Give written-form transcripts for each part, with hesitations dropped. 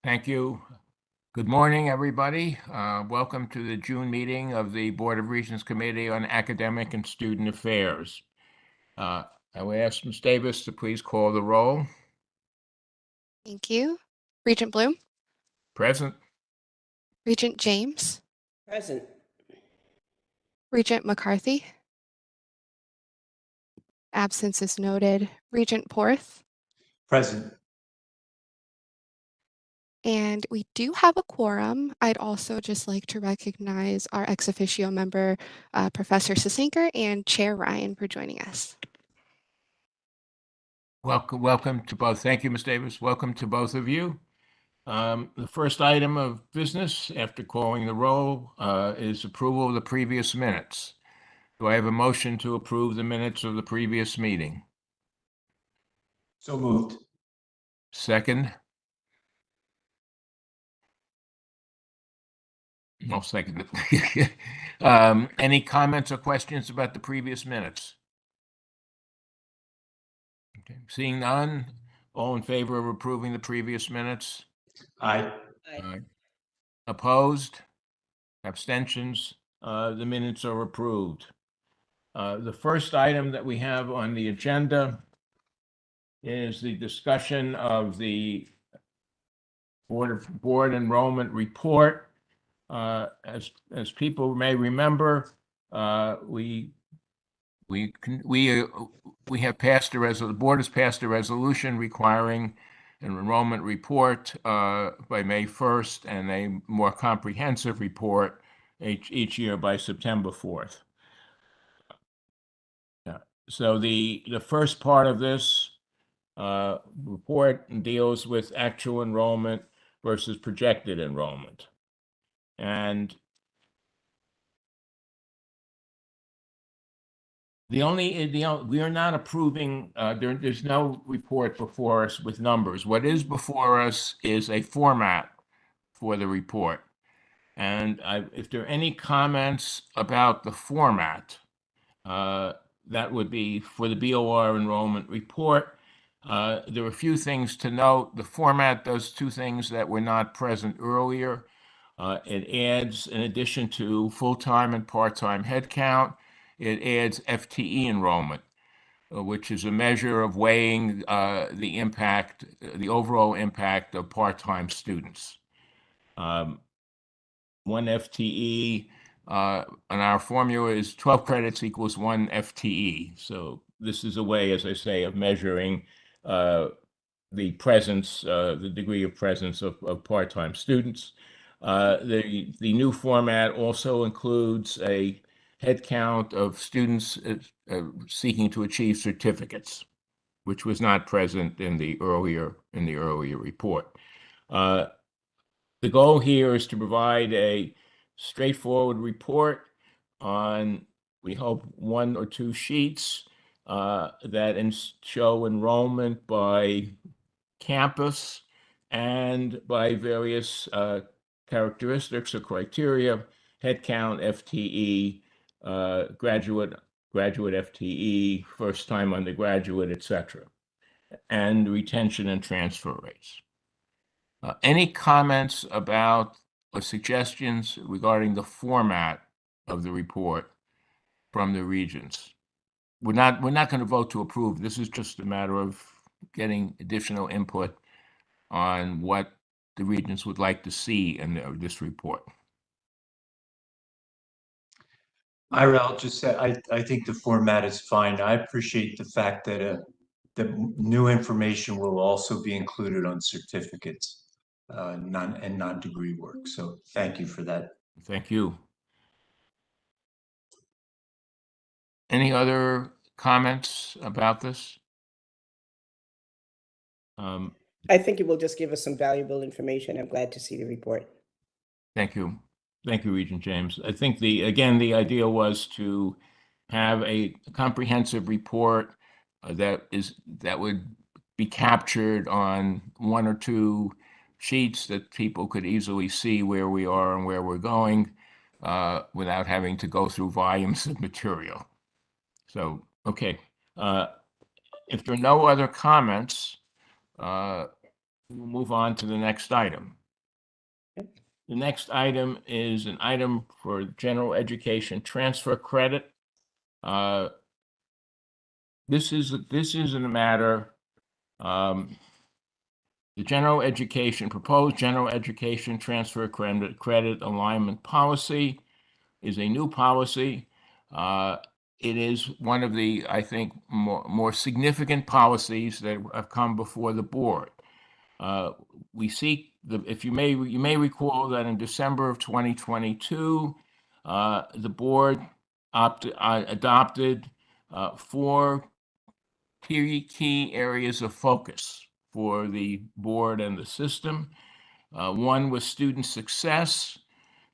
Thank you. Good morning, everybody. Welcome to the June meeting of the Board of Regents Committee on Academic and Student Affairs. I will ask Ms. Davis to please call the roll. Thank you. Regent Bloom, Present. Regent James, Present. Regent McCarthy. Absence is noted. Regent Porth. Present. And we do have a quorum. I'd also just like to recognize our ex officio member, Professor Sasinker, and Chair Ryan for joining us. Welcome to both. Thank you, Ms. Davis. Welcome to both of you. The first item of business after calling the roll is approval of the previous minutes. Do I have a motion to approve the minutes of the previous meeting? So moved. Second? I'll second it. Any comments or questions about the previous minutes? Okay. Seeing none, all in favor of approving the previous minutes? Aye. Aye. Opposed? Abstentions? The minutes are approved. The first item that we have on the agenda is the discussion of the board enrollment report. As people may remember, we have passed the board has passed a resolution requiring an enrollment report by May 1st and a more comprehensive report each year by September 4th. So the first part of this report deals with actual enrollment versus projected enrollment. And we are not approving, there's no report before us with numbers. What is before us is a format for the report. And if there are any comments about the format, that would be for the BOR enrollment report. There are a few things to note. The format does two things that were not present earlier. It adds, in addition to full-time and part-time headcount, it adds FTE enrollment, which is a measure of weighing the overall impact of part-time students. One FTE on our formula is 12 credits equals 1 FTE. So this is a way, as I say, of measuring the presence, the degree of presence of part-time students. The new format also includes a head count of students seeking to achieve certificates, which was not present in the earlier report. The goal here is to provide a straightforward report on, we hope, 1 or 2 sheets that show enrollment by campus and by various characteristics or criteria: headcount, FTE, graduate FTE, first-time undergraduate, etc., and retention and transfer rates. Any comments about or suggestions regarding the format of the report from the regents? We're not going to vote to approve. This is just a matter of getting additional input on what the regents would like to see in this report. I'll just say, I think the format is fine. I appreciate the fact that the new information will also be included on certificates and non-degree work. So thank you for that. Thank you. Any other comments about this? I think it will just give us some valuable information. I'm glad to see the report. Thank you. Thank you, Regent James. I think the idea was to have a comprehensive report that would be captured on 1 or 2 sheets that people could easily see where we are and where we're going without having to go through volumes of material. So, okay. If there are no other comments, We'll move on to the next item. The next item is an item for general education transfer credit. This is a matter, the proposed general education transfer credit alignment policy is a new policy. It is one of the, I think, more significant policies that have come before the board. We seek if you may recall that in December of 2022, the board adopted 4 key areas of focus for the board and the system. 1 was student success,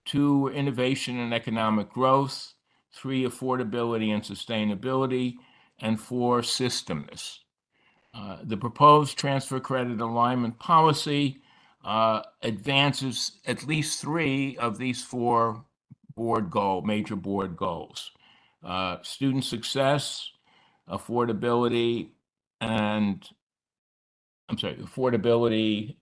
2, innovation and economic growth, 3, affordability and sustainability, and 4, systemness. The proposed transfer credit alignment policy advances at least 3 of these 4 major board goals: student success, affordability, and sustainability,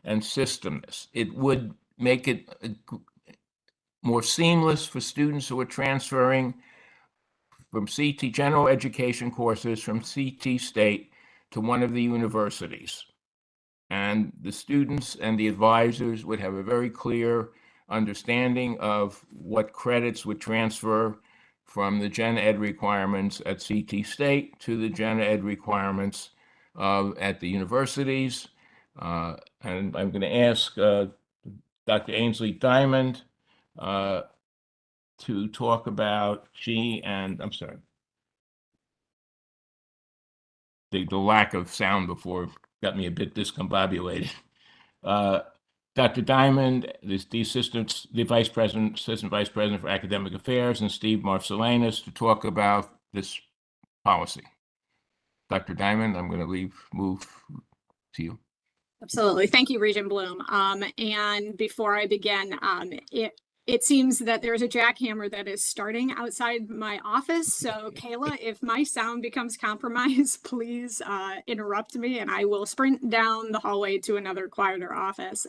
and systemness. It would make it more seamless for students who are transferring from CT general education courses from CT State to one of the universities. And the students and the advisors would have a very clear understanding of what credits would transfer from the gen ed requirements at CT State to the gen ed requirements at the universities. And I'm going to ask Dr. Ainsley Diamond to talk about the lack of sound before got me a bit discombobulated. Dr. Diamond, the assistant vice president for academic affairs, and Steve Marcelinus to talk about this policy. Dr. Diamond, I'm going to move to you. Absolutely. Thank you, Regent Bloom. And before I begin, it seems that there's a jackhammer that is starting outside my office. So Kayla, if my sound becomes compromised, please interrupt me and I will sprint down the hallway to another quieter office.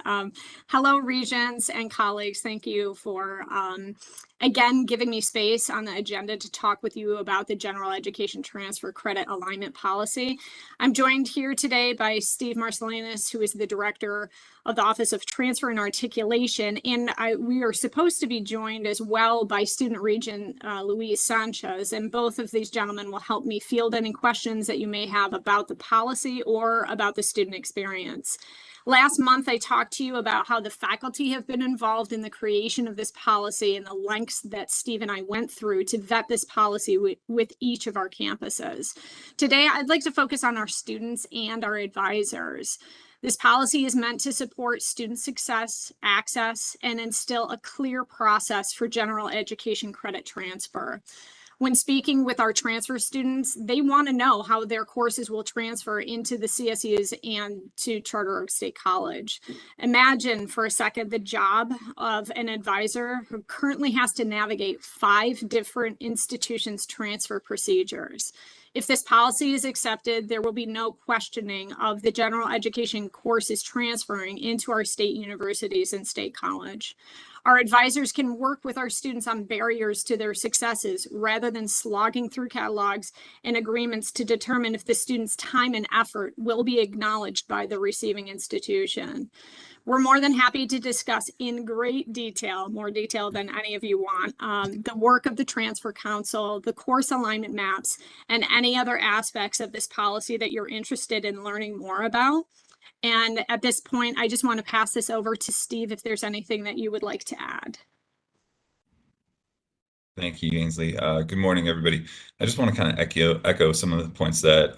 Hello, regents and colleagues. Thank you for, again, giving me space on the agenda to talk with you about the general education transfer credit alignment policy. I'm joined here today by Steve Marcelinus, who is the director of the Office of Transfer and Articulation. And we are supposed to be joined as well by Student Regent Luis Sanchez. And both of these gentlemen will help me field any questions that you may have about the policy or about the student experience. Last month, I talked to you about how the faculty have been involved in the creation of this policy and the lengths that Steve and I went through to vet this policy with each of our campuses. Today, I'd like to focus on our students and our advisors. This policy is meant to support student success, access, and instill a clear process for general education credit transfer. When speaking with our transfer students, they want to know how their courses will transfer into the CSUs and to Charter Oak State College. Imagine for a second the job of an advisor who currently has to navigate 5 different institutions' transfer procedures. If this policy is accepted, there will be no questioning of the general education courses transferring into our state universities and state college. Our advisors can work with our students on barriers to their successes rather than slogging through catalogs and agreements to determine if the student's time and effort will be acknowledged by the receiving institution. We're more than happy to discuss in great detail, more detail than any of you want, the work of the Transfer Council, the course alignment maps, and any other aspects of this policy that you're interested in learning more about. And at this point, I just want to pass this over to Steve if there's anything that you would like to add. Thank you, Ainsley. Good morning, everybody. I just want to kind of echo some of the points that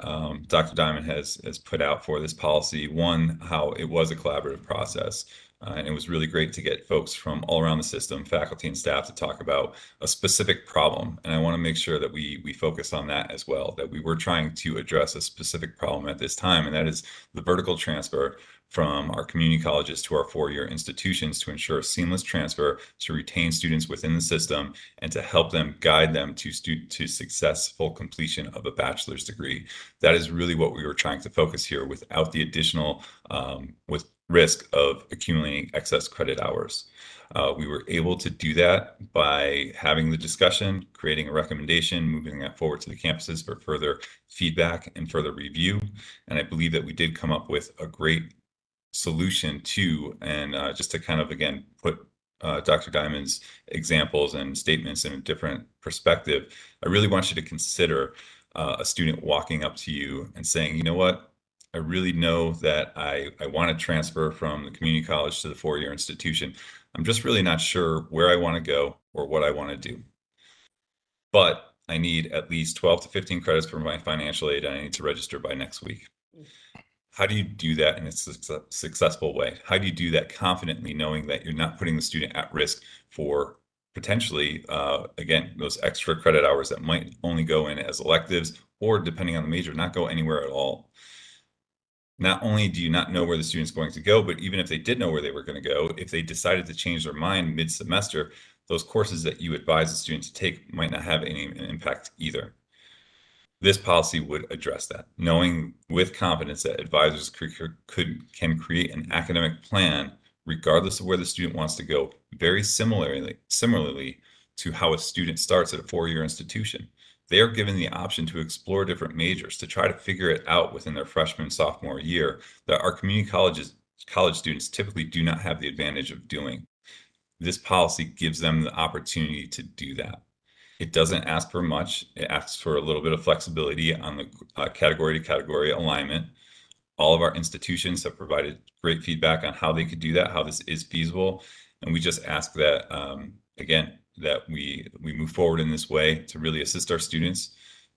Dr. Diamond has put out for this policy. One, how it was a collaborative process. And it was really great to get folks from all around the system, faculty and staff, to talk about a specific problem. And I want to make sure that we focus on that as well, that we were trying to address a specific problem at this time, and that is the vertical transfer from our community colleges to our four-year institutions to ensure seamless transfer, to retain students within the system, and to help them guide them to successful completion of a bachelor's degree. That is really what we were trying to focus here, without the additional with risk of accumulating excess credit hours. We were able to do that by having the discussion, creating a recommendation, moving that forward to the campuses for further feedback and further review. And I believe that we did come up with a great solution to, and just to kind of, again, put Dr. Diamond's examples and statements in a different perspective, I really want you to consider a student walking up to you and saying, you know what, I really know that I want to transfer from the community college to the four-year institution. I'm just really not sure where I want to go or what I want to do. But I need at least 12 to 15 credits for my financial aid, and I need to register by next week. How do you do that in a successful way? How do you do that confidently, knowing that you're not putting the student at risk for potentially, again, those extra credit hours that might only go in as electives, or depending on the major, not go anywhere at all? Not only do you not know where the student's going to go, but even if they did know where they were going to go, if they decided to change their mind mid-semester, those courses that you advise the student to take might not have any impact either. This policy would address that, knowing with confidence that advisors can create an academic plan regardless of where the student wants to go, very similarly to how a student starts at a four-year institution. They are given the option to explore different majors, to try to figure it out within their freshman, sophomore year, that our community college students typically do not have the advantage of doing. This policy gives them the opportunity to do that. It doesn't ask for much. It asks for a little bit of flexibility on the category to category alignment. All of our institutions have provided great feedback on how they could do that, how this is feasible. And we just ask that, again, that we move forward in this way to really assist our students,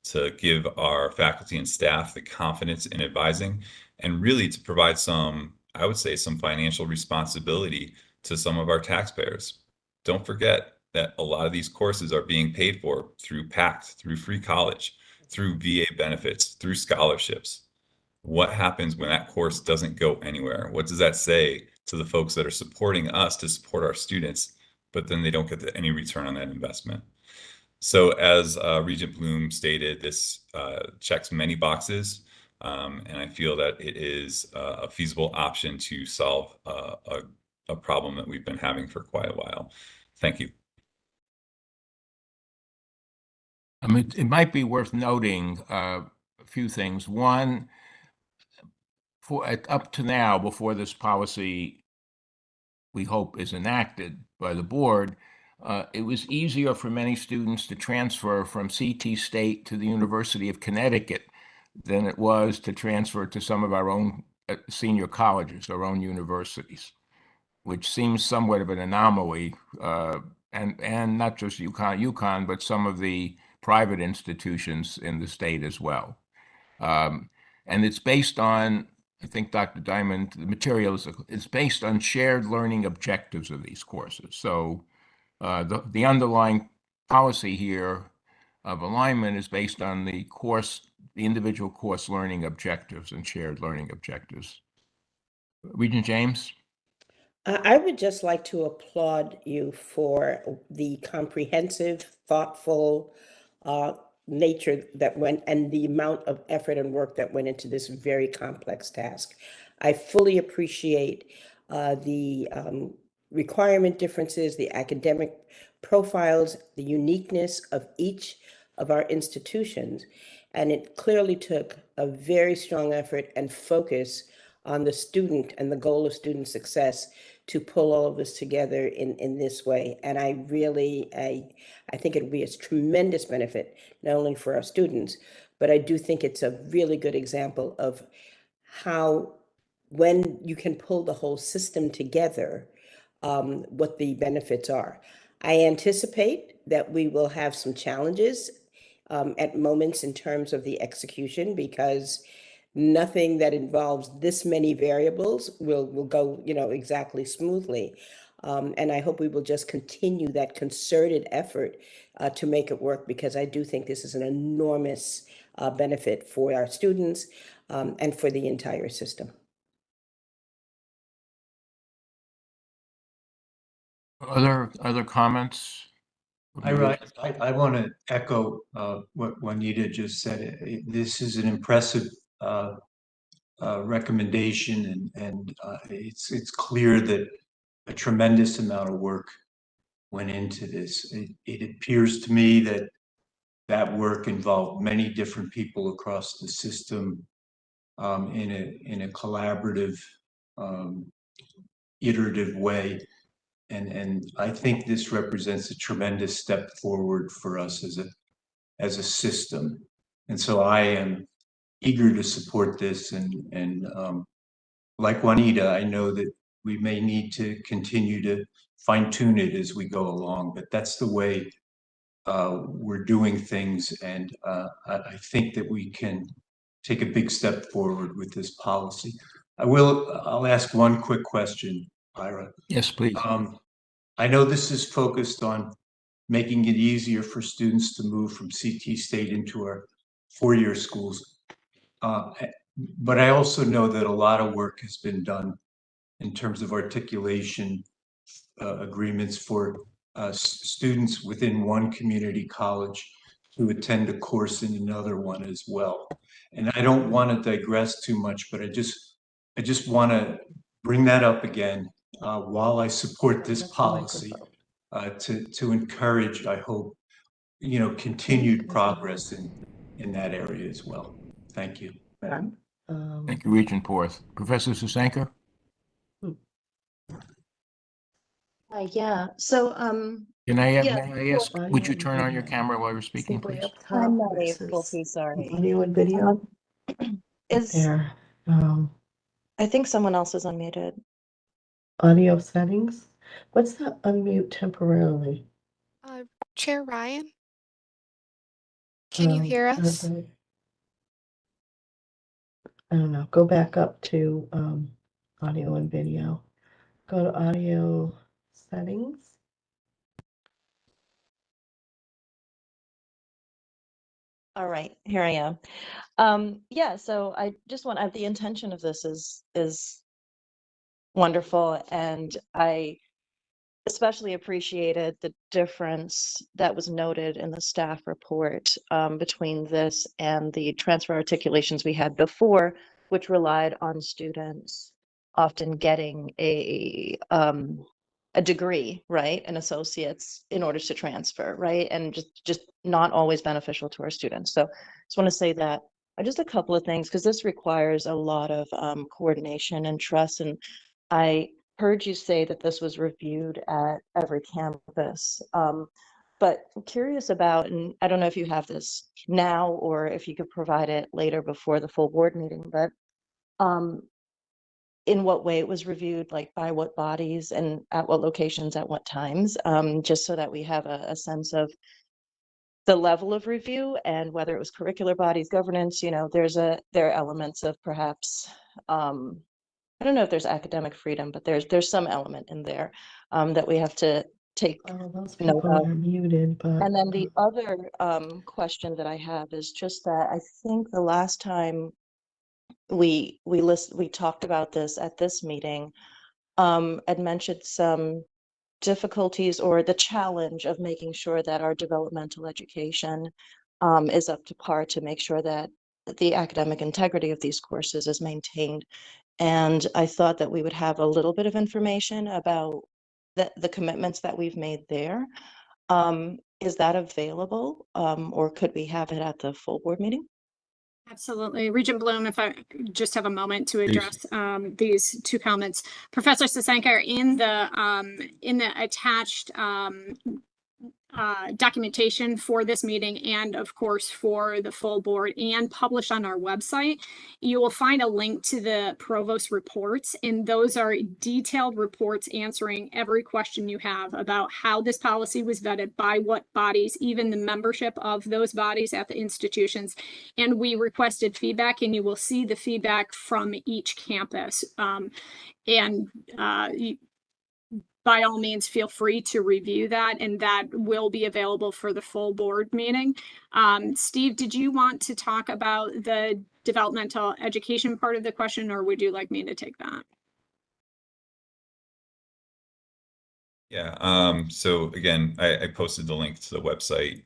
to give our faculty and staff the confidence in advising, and really to provide some, I would say, some financial responsibility to some of our taxpayers. Don't forget that a lot of these courses are being paid for through PACT, through free college, through VA benefits, through scholarships. What happens when that course doesn't go anywhere? What does that say to the folks that are supporting us to support our students, but then they don't get any return on that investment? So as Regent Bloom stated, this checks many boxes, and I feel that it is a feasible option to solve a problem that we've been having for quite a while. Thank you. It might be worth noting a few things. One, up to now, before this policy, we hope, is enacted by the board, it was easier for many students to transfer from CT State to the University of Connecticut than it was to transfer to some of our own senior colleges, our own universities, which seems somewhat of an anomaly, and not just UConn, but some of the private institutions in the state as well. And it's based on, I think, Dr. Diamond, the material is based on shared learning objectives of these courses. So the underlying policy here of alignment is based on the individual course learning objectives and shared learning objectives. Regent James? I would just like to applaud you for the comprehensive, thoughtful nature that went, and the amount of effort and work that went into this very complex task. I fully appreciate the requirement differences, the academic profiles, the uniqueness of each of our institutions. And it clearly took a very strong effort and focus on the student and the goal of student success to pull all of this together in this way. And I think it would be a tremendous benefit, not only for our students, but I do think it's a really good example of how, when you can pull the whole system together, what the benefits are. I anticipate that we will have some challenges at moments in terms of the execution, because nothing that involves this many variables will go, exactly smoothly. And I hope we will just continue that concerted effort to make it work, because I do think this is an enormous benefit for our students and for the entire system. Other comments? I want to echo what Juanita just said. This is an impressive recommendation, and it's clear that a tremendous amount of work went into this. It appears to me that that work involved many different people across the system in a collaborative, iterative way. And I think this represents a tremendous step forward for us as a system. And so I am eager to support this, and like Juanita, I know that we may need to continue to fine tune it as we go along, but that's the way we're doing things. And I think that we can take a big step forward with this policy. I'll ask one quick question, Ira. Yes, please. I know this is focused on making it easier for students to move from CT State into our four-year schools. But I also know that a lot of work has been done in terms of articulation agreements for students within one community college to attend a course in another one as well. And I don't want to digress too much, but I just want to bring that up again while I support this policy to encourage, I hope, continued progress in that area as well. Thank you. Thank you, Regent Porth. Professor Susanka? Yeah. So, May yeah, I ask, would you turn on your camera while you're speaking, please? I'm not able to, sorry. Audio and video. Is, There. I think someone else is unmuted. Audio settings. What's that unmute temporarily? Chair Ryan, can you hear us? I don't know. Go back up to audio and video. Go to audio settings. All right, here I am. Yeah, so I just want, the intention of this is wonderful, and I especially appreciated the difference that was noted in the staff report between this and the transfer articulations we had before, which relied on students often getting a degree, right, an associate's in order to transfer, right, and just not always beneficial to our students. So just want to say that just a couple of things, because this requires a lot of coordination and trust. And I heard you say that this was reviewed at every campus. But I'm curious about, and I don't know if you have this now or if you could provide it later before the full board meeting, but in what way it was reviewed, like by what bodies and at what locations at what times, just so that we have a sense of the level of review and whether it was curricular bodies, governance. There are elements of perhaps, I don't know if there's academic freedom, but there's some element in there that we have to take Those note people of. are muted, but And then the other question that I have is just that I think the last time we talked about this at this meeting, had mentioned some difficulties or the challenge of making sure that our developmental education is up to par to make sure that the academic integrity of these courses is maintained. And I thought that we would have a little bit of information about the commitments that we've made there. Is that available, or could we have it at the full board meeting? Absolutely. Regent Bloom, if I just have a moment to address these two comments. Professor Sasanka, in the attached documentation for this meeting and of course for the full board and published on our website, you will find a link to the provost reports, and those are detailed reports answering every question you have about how this policy was vetted, by what bodies, even the membership of those bodies at the institutions. And we requested feedback, and you will see the feedback from each campus. By all means, feel free to review that, and that will be available for the full board meeting. Steve, did you want to talk about the developmental education part of the question, or would you like me to take that? Yeah, so again, I posted the link to the website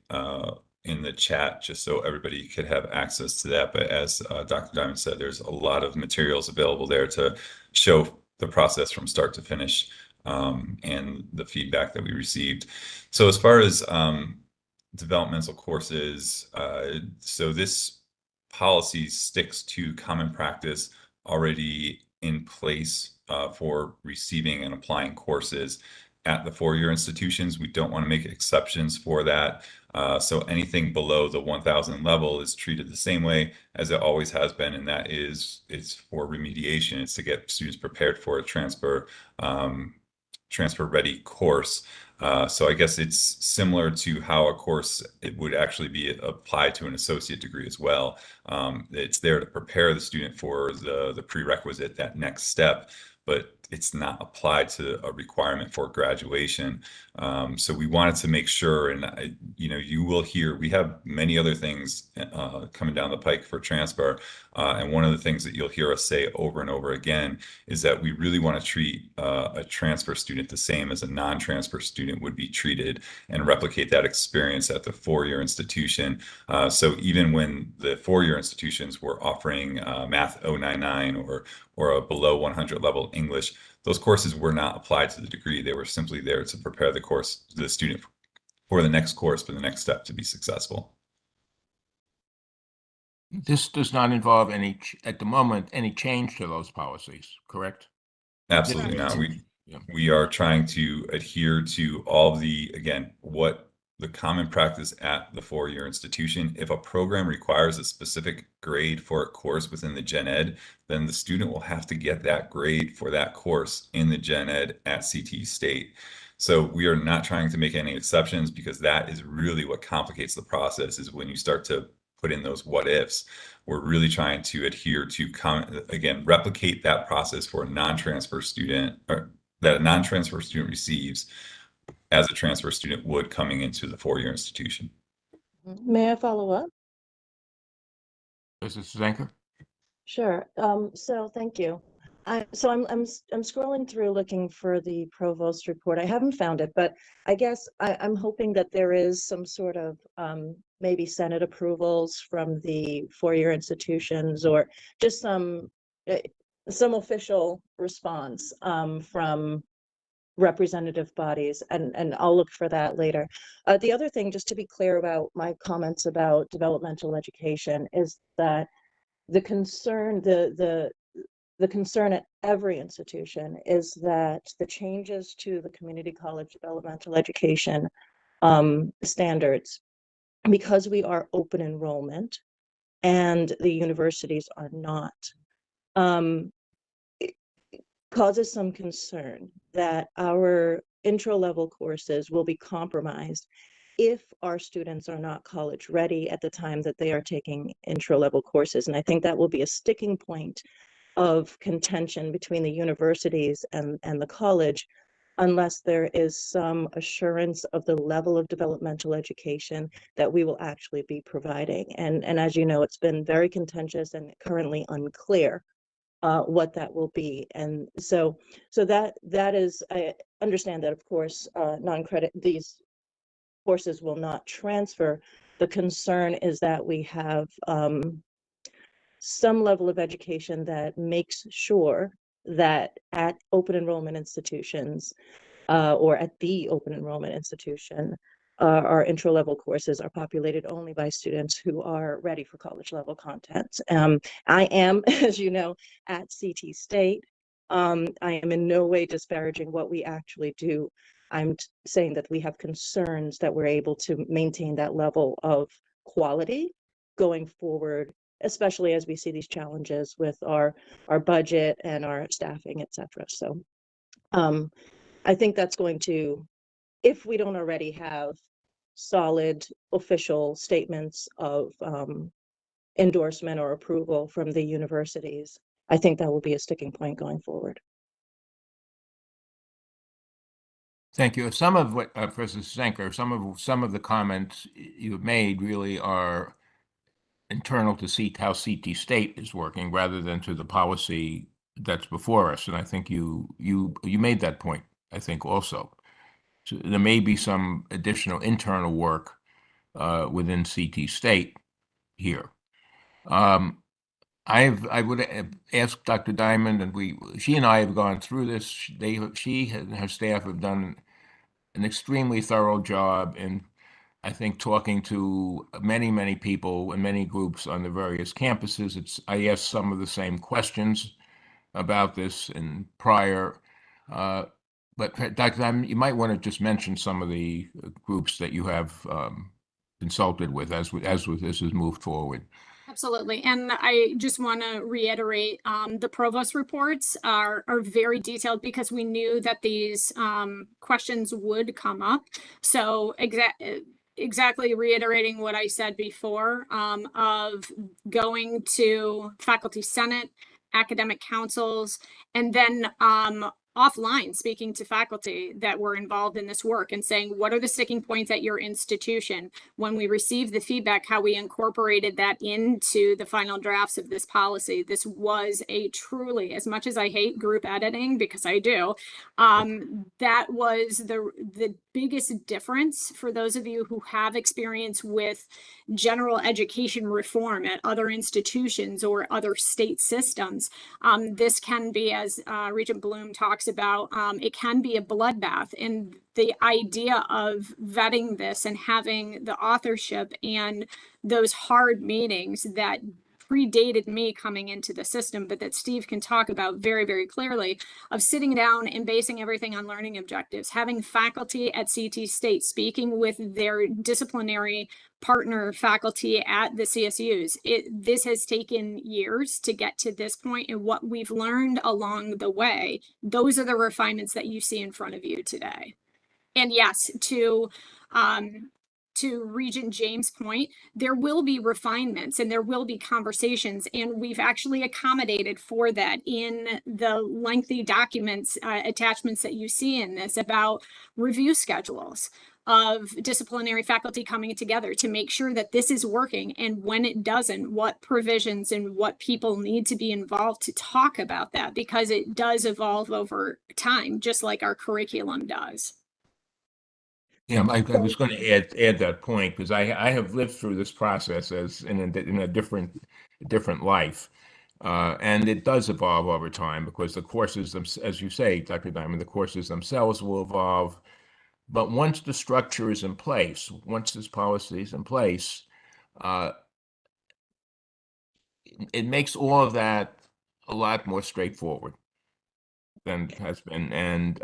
in the chat just so everybody could have access to that. But as Dr. Diamond said, there's a lot of materials available there to show the process from start to finish. And the feedback that we received. So as far as developmental courses, so this policy sticks to common practice already in place for receiving and applying courses at the four-year institutions. We don't want to make exceptions for that. So anything below the 1,000 level is treated the same way as it always has been, and that is it's for remediation. It's to get students prepared for a transfer ready course. So I guess it's similar to how a course it would actually be applied to an associate degree as well. It's there to prepare the student for the prerequisite, that next step, but it's not applied to a requirement for graduation. So we wanted to make sure, and you will hear, we have many other things coming down the pike for transfer. And one of the things that you'll hear us say over and over again is that we really want to treat a transfer student the same as a non-transfer student would be treated, and replicate that experience at the four-year institution. So even when the four-year institutions were offering Math 099 or a below 100 level English, those courses were not applied to the degree. They were simply there to prepare the student for the next course, for the next step to be successful. This does not involve at the moment, any change to those policies, correct? Absolutely not. We are trying to adhere to all what the common practice at the four-year institution. If a program requires a specific grade for a course within the Gen Ed, then the student will have to get that grade for that course in the Gen Ed at CT State. So we are not trying to make any exceptions, because that is really what complicates the process, is when you start to put in those what ifs. We're really trying to adhere to, replicate that process for a non-transfer student, or that a non-transfer student receives as a transfer student would coming into the four-year institution. May I follow up? Mrs. Zenker? Sure. So thank you. I'm scrolling through looking for the provost report. I haven't found it, but I guess I'm hoping that there is some sort of maybe Senate approvals from the four-year institutions, or just some official response from representative bodies, and I'll look for that later. The other thing, just to be clear about my comments about developmental education, is that the concern, the concern at every institution is that the changes to the community college developmental education standards, because we are open enrollment and the universities are not, it causes some concern that our intro level courses will be compromised if our students are not college ready at the time that they are taking intro level courses. And I think that will be a sticking point of contention between the universities and the college, unless there is some assurance of the level of developmental education that we will actually be providing. And as you know, it's been very contentious and currently unclear what that will be. And so that is, I understand that, of course, non-credit, these courses will not transfer. The concern is that we have some level of education that makes sure that at open enrollment institutions, or at the open enrollment institution, our intro level courses are populated only by students who are ready for college level content. I am, as you know, at CT State. I am in no way disparaging what we actually do. I'm saying that we have concerns that we're able to maintain that level of quality going forward, especially as we see these challenges with our budget and our staffing, et cetera. So I think that's going to, if we don't already have solid official statements of endorsement or approval from the universities, I think that will be a sticking point going forward. Thank you. Some of what, Professor Senker, some of the comments you've made really are internal to see how CT State is working rather than to the policy that's before us. And I think you made that point, I think also. So there may be some additional internal work within CT State here. I would ask Dr. Diamond, and she and I have gone through this. She and her staff have done an extremely thorough job in, I think, talking to many people and many groups on the various campuses. I asked some of the same questions about this in prior, but Dr. Diamond, you might want to just mention some of the groups that you have consulted with as this has moved forward. Absolutely. And I just want to reiterate, the provost reports are very detailed because we knew that these questions would come up. So exactly reiterating what I said before, of going to faculty senate, academic councils, and then offline speaking to faculty that were involved in this work and saying, what are the sticking points at your institution? When we received the feedback, how we incorporated that into the final drafts of this policy. This was a truly, as much as I hate group editing, because I do, that was the biggest difference for those of you who have experience with general education reform at other institutions or other state systems. This can be, as Regent Bloom talks about, it can be a bloodbath. And the idea of vetting this and having the authorship and those hard meetings that predated me coming into the system, but that Steve can talk about very clearly, of sitting down and basing everything on learning objectives, having faculty at CT State speaking with their disciplinary partner faculty at the CSUs. This has taken years to get to this point, and what we've learned along the way, those are the refinements that you see in front of you today. And yes, to Regent James' point, there will be refinements and there will be conversations, and we've actually accommodated for that in the lengthy documents, attachments that you see in this about review schedules of disciplinary faculty coming together to make sure that this is working, and when it doesn't, what provisions and what people need to be involved to talk about that, because it does evolve over time, just like our curriculum does. Yeah, I was going to add that point because I have lived through this process as in a different life, and it does evolve over time because the courses, as you say, Dr. Diamond, the courses themselves will evolve. But once the structure is in place, once this policy is in place, it makes all of that a lot more straightforward than it has been. And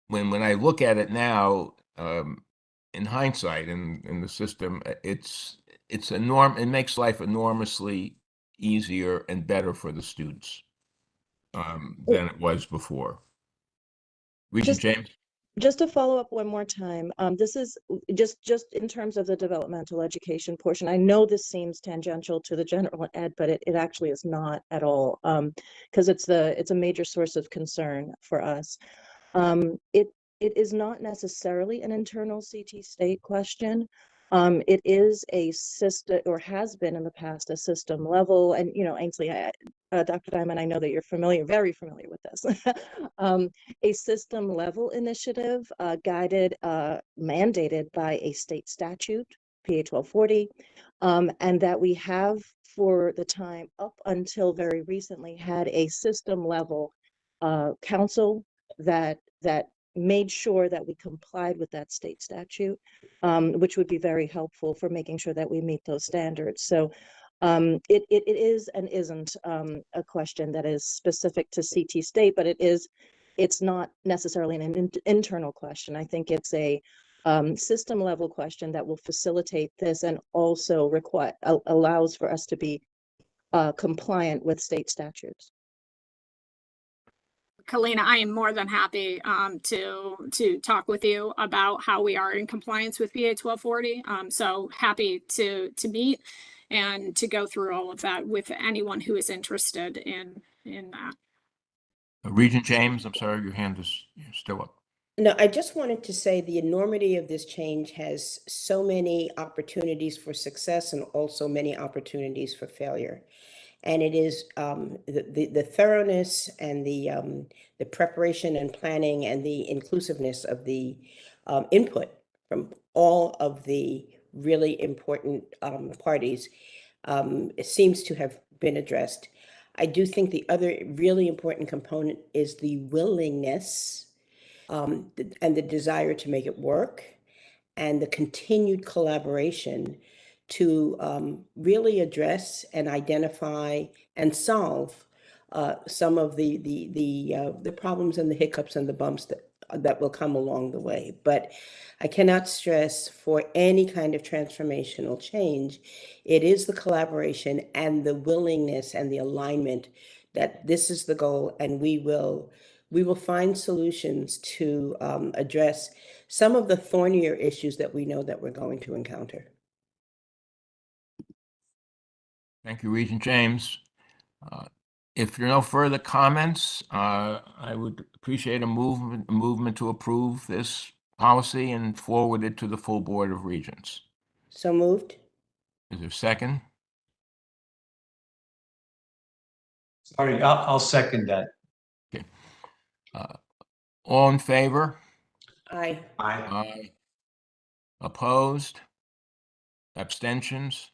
when I look at it now, in hindsight, in the system, it makes life enormously easier and better for the students than it was before. Regent James? Just to follow up one more time, this is just in terms of the developmental education portion. I know this seems tangential to the general ed, but it actually is not at all, because it's a major source of concern for us. It is not necessarily an internal CT State question. It is a system, or has been in the past, a system level. And, Ainsley, Dr. Diamond, I know that you're very familiar with this. A system level initiative guided, mandated by a state statute, PA 1240, and that we have, for the time up until very recently, had a system level council that made sure that we complied with that state statute, which would be very helpful for making sure that we meet those standards. So it is and isn't a question that is specific to CT State, but it is it's not necessarily an internal question. I think it's a system level question that will facilitate this and also allows for us to be compliant with state statutes. Kalina, I am more than happy to talk with you about how we are in compliance with BA 1240. So happy to meet and to go through all of that with anyone who is interested in that. Regent James, I'm sorry, your hand is still up. No, I just wanted to say the enormity of this change has so many opportunities for success and also many opportunities for failure. And it is the thoroughness and the preparation and planning and the inclusiveness of the input from all of the really important parties it seems to have been addressed. I do think the other really important component is the willingness and the desire to make it work, and the continued collaboration to really address and identify and solve some of the problems and the hiccups and the bumps that will come along the way. But I cannot stress, for any kind of transformational change, it is the collaboration and the willingness and the alignment that this is the goal, and we will find solutions to address some of the thornier issues that we know that we're going to encounter. Thank you, Regent James. If there are no further comments, I would appreciate a movement to approve this policy and forward it to the full Board of Regents. So moved. Is there a second? Sorry, I'll second that. Okay. All in favor? Aye. Aye. Opposed? Abstentions?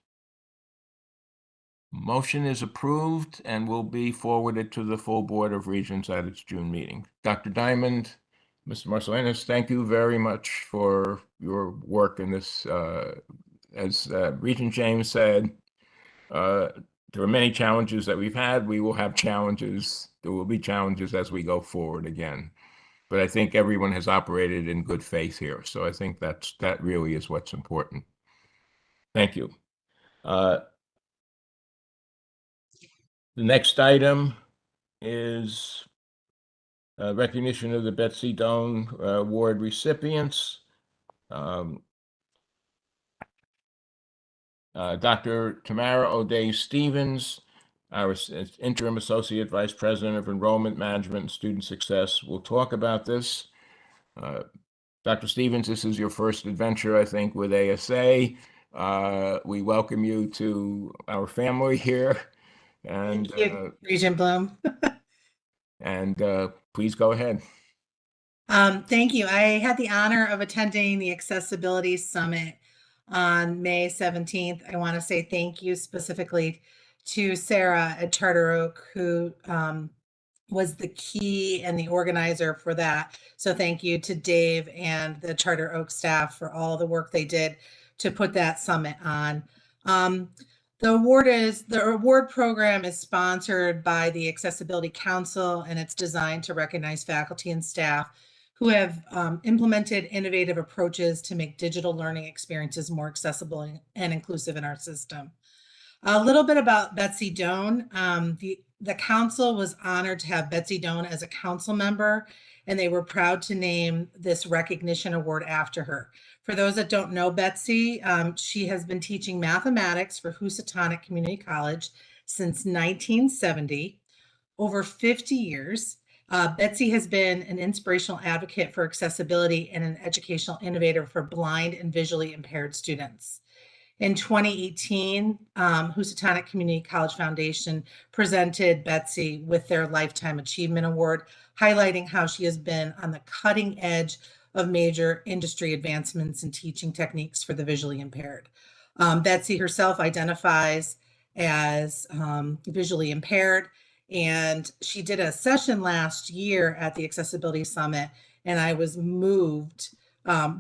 Motion is approved and will be forwarded to the full Board of Regents at its June meeting. Dr. Diamond, Mr. Marcellinus, thank you very much for your work in this. As Regent James said, there are many challenges that we've had. We will have challenges. There will be challenges as we go forward again. But I think everyone has operated in good faith here. So I think that really is what's important. Thank you. The next item is recognition of the Betsy Doan Award recipients. Dr. Tamara O'Day Stevens, our Interim Associate Vice President of Enrollment Management and Student Success, will talk about this. Dr. Stevens, this is your first adventure, I think, with ASA. We welcome you to our family here. And thank you, Regent Bloom. And please go ahead. Thank you. I had the honor of attending the Accessibility Summit on May 17th. I want to say thank you specifically to Sarah at Charter Oak, who was the key and the organizer for that. So thank you to Dave and the Charter Oak staff for all the work they did to put that summit on. The award program is sponsored by the Accessibility Council, and it's designed to recognize faculty and staff who have implemented innovative approaches to make digital learning experiences more accessible and inclusive in our system. A little bit about Betsy Doan. The council was honored to have Betsy Doan as a council member, and they were proud to name this recognition award after her. For those that don't know Betsy, she has been teaching mathematics for Housatonic Community College since 1970, over 50 years. Betsy has been an inspirational advocate for accessibility and an educational innovator for blind and visually impaired students. In 2018, Housatonic Community College Foundation presented Betsy with their Lifetime Achievement Award, highlighting how she has been on the cutting edge of major industry advancements in teaching techniques for the visually impaired. Betsy herself identifies as visually impaired, and she did a session last year at the Accessibility Summit, and I was moved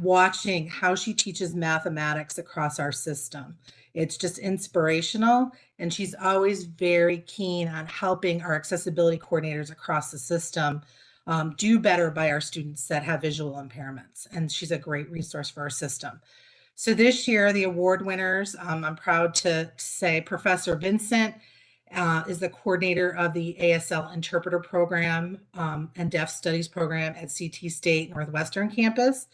watching how she teaches mathematics across our system. It's just inspirational, and she's always very keen on helping our accessibility coordinators across the system do better by our students that have visual impairments. And she's a great resource for our system. So this year, the award winners, I'm proud to say Professor Vincent is the coordinator of the ASL interpreter program and deaf studies program at CT State Northwestern campus.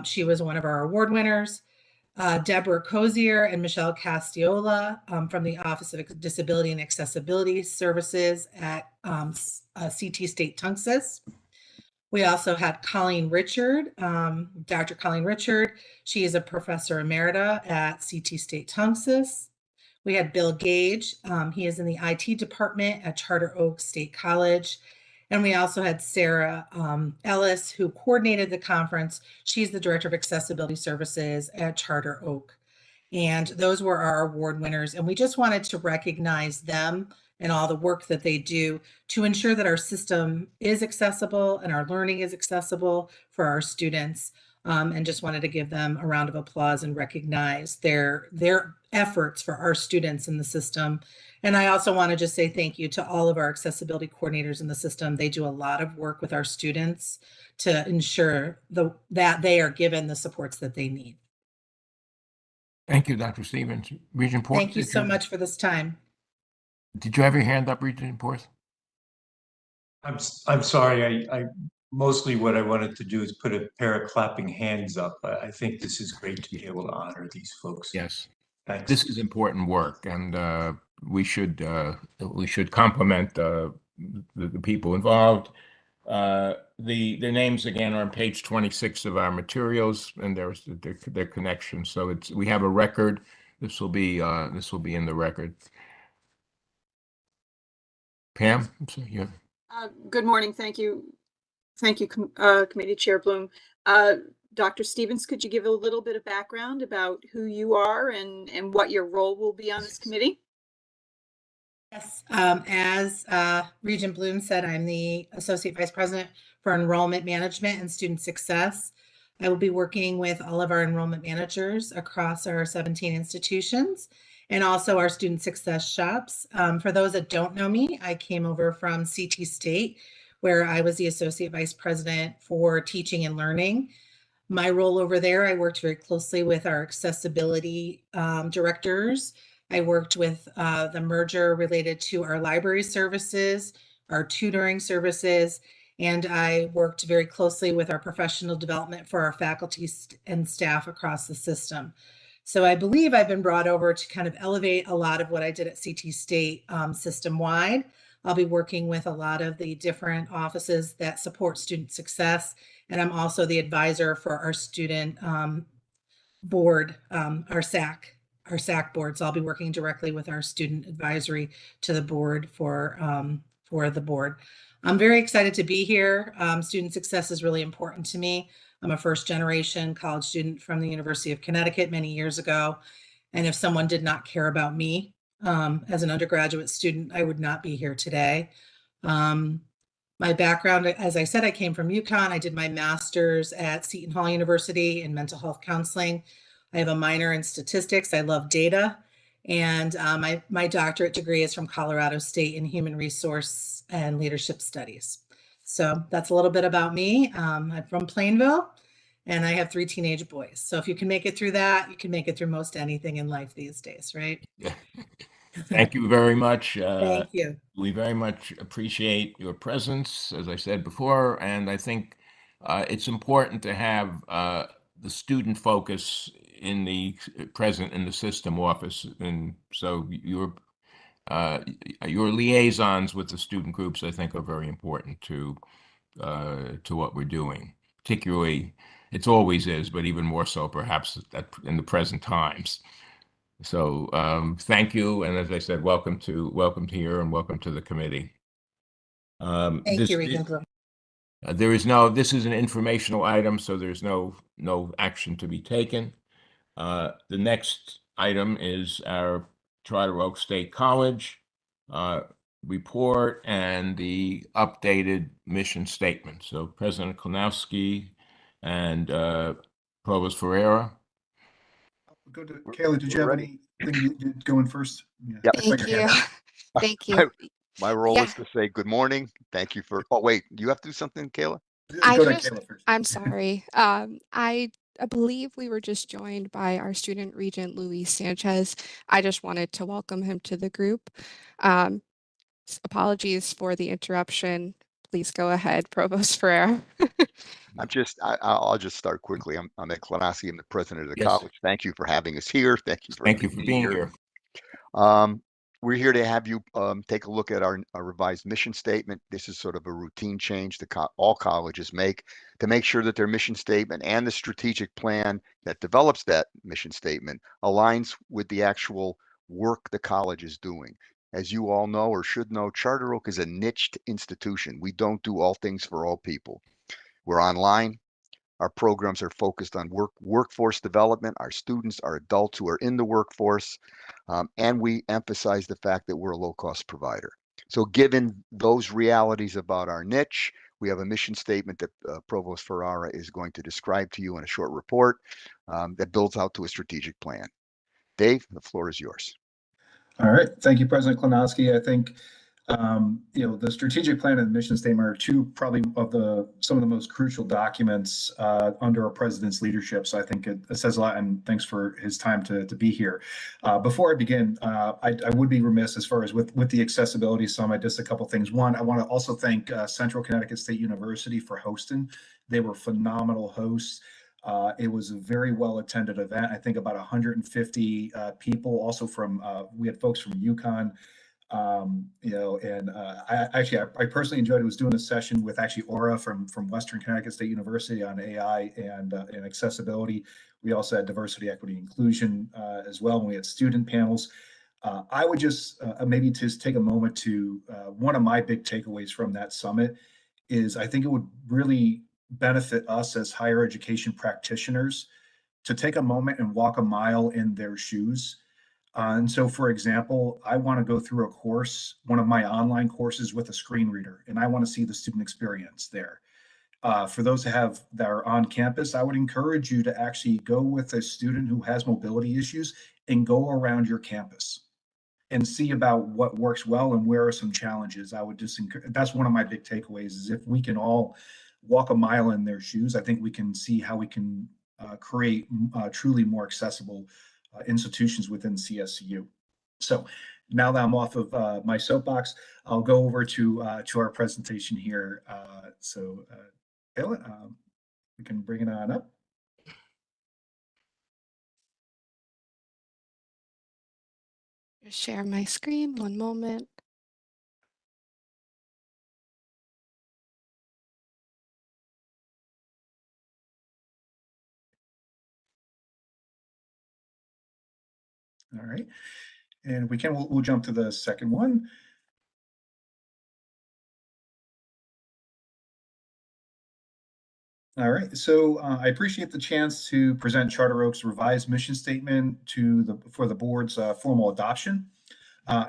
She was one of our award winners. Deborah Cozier and Michelle Castiola from the Office of Disability and Accessibility Services at CT State Tunxis. We also had Colleen Richard, Dr. Colleen Richard. She is a professor emerita at CT State Tunxis. We had Bill Gage. He is in the IT department at Charter Oak State College. And we also had Sarah Ellis, who coordinated the conference. She's the Director of Accessibility Services at Charter Oak. And those were our award winners. And we just wanted to recognize them and all the work that they do to ensure that our system is accessible and our learning is accessible for our students. And just wanted to give them a round of applause and recognize their efforts for our students in the system. And I also want to just say thank you to all of our accessibility coordinators in the system. They do a lot of work with our students to ensure that they are given the supports that they need. Thank you, Dr. Stevens. Regent Porth. Thank you so much for this time. Did you have your hand up, Regent Porth? I'm sorry. I mostly what I wanted to do is put a pair of clapping hands up. I think this is great to be able to honor these folks. Yes. Thanks. This is important work, and we should compliment the people involved. The names again are on page 26 of our materials, and there's their connections. So we have a record. This will be in the record. Pam, I'm sorry, you have... Good morning. Thank you, Committee Chair Bloom. Dr. Stevens, could you give a little bit of background about who you are and what your role will be on this committee? Yes, as Regent Bloom said, I'm the Associate Vice President for Enrollment Management and Student Success. I will be working with all of our enrollment managers across our 17 institutions and also our student success shops. For those that don't know me, I came over from CT State, where I was the Associate Vice President for Teaching and Learning. My role over there, I worked very closely with our accessibility directors. I worked with the merger related to our library services, our tutoring services, and I worked very closely with our professional development for our faculty and staff across the system. So I believe I've been brought over to kind of elevate a lot of what I did at CT State system-wide. I'll be working with a lot of the different offices that support student success, and I'm also the advisor for our student board, our SAC board. So I'll be working directly with our student advisory to the board for the board. I'm very excited to be here. Student success is really important to me. I'm a first generation college student from the University of Connecticut many years ago. And if someone did not care about me as an undergraduate student, I would not be here today. My background, as I said, I came from UConn. I did my master's at Seton Hall University in mental health counseling. I have a minor in statistics. I love data. And my doctorate degree is from Colorado State in human resource and leadership studies. So that's a little bit about me. I'm from Plainville and I have 3 teenage boys. So if you can make it through that, you can make it through most anything in life these days, right? Thank you very much. Thank you. We very much appreciate your presence, as I said before, and I think it's important to have the student focus in the present in the system office, and so your liaisons with the student groups, I think, are very important to what we're doing. Particularly, it always is, but even more so, perhaps, in the present times. So thank you, and as I said, welcome to here and welcome to the committee. Thank you, Regent Bloom. This is an informational item, so there's no action to be taken. The next item is our Charter Oak State College report and the updated mission statement. So President Klonowski and Provost Ferreira. Go to Kayla. Did you have anything you going first? Yeah. Thank you. Thank you. My role Yeah. is to say good morning. Thank you for. Oh wait, you have to do something, Kayla. I'm sorry. I believe we were just joined by our student regent, Luis Sanchez. I just wanted to welcome him to the group. Um, Apologies for the interruption. Please go ahead, Provost Ferrer. I'll just start quickly. I'm Ed Klonowski. I'm the president of the Yes. college. Thank you for having us here. Thank you for being here. We're here to have you take a look at our revised mission statement. This is sort of a routine change that all colleges make to make sure that their mission statement and the strategic plan that develops that mission statement aligns with the actual work the college is doing. As you all know or should know, Charter Oak is a niched institution. We don't do all things for all people. We're online. Our programs are focused on workforce development, our students, our adults who are in the workforce, and we emphasize the fact that we're a low-cost provider. So given those realities about our niche, we have a mission statement that Provost Ferrara is going to describe to you in a short report that builds out to a strategic plan. Dave, the floor is yours. All right. Thank you, President Klonowski. I think the strategic plan and the mission statement are two probably of some of the most crucial documents under a president's leadership. So I think it says a lot, and thanks for his time to be here. Before I begin, I would be remiss as far as with the Accessibility Summit, just a couple things. One, I want to also thank Central Connecticut State University for hosting. They were phenomenal hosts. It was a very well attended event. I think about 150 people. Also we had folks from UConn. I personally enjoyed it. Was doing a session with actually Aura from Western Connecticut State University on AI and accessibility. We also had diversity, equity, inclusion as well. And we had student panels. I would just maybe just take a moment to one of my big takeaways from that summit is I think it would really benefit us as higher education practitioners to take a moment and walk a mile in their shoes. And so, for example, I want to go through a course, one of my online courses with a screen reader, and I want to see the student experience there. For those that are on campus, I would encourage you to actually go with a student who has mobility issues and go around your campus and see about what works well and where are some challenges. I would just that's one of my big takeaways is if we can all walk a mile in their shoes, I think we can see how we can create truly more accessible institutions within CSU. So now that I'm off of my soapbox, I'll go over to our presentation here. Kayla, we can bring it on up. Share my screen, one moment. All right, and we'll jump to the second one. All right, so I appreciate the chance to present Charter Oak's revised mission statement for the board's formal adoption.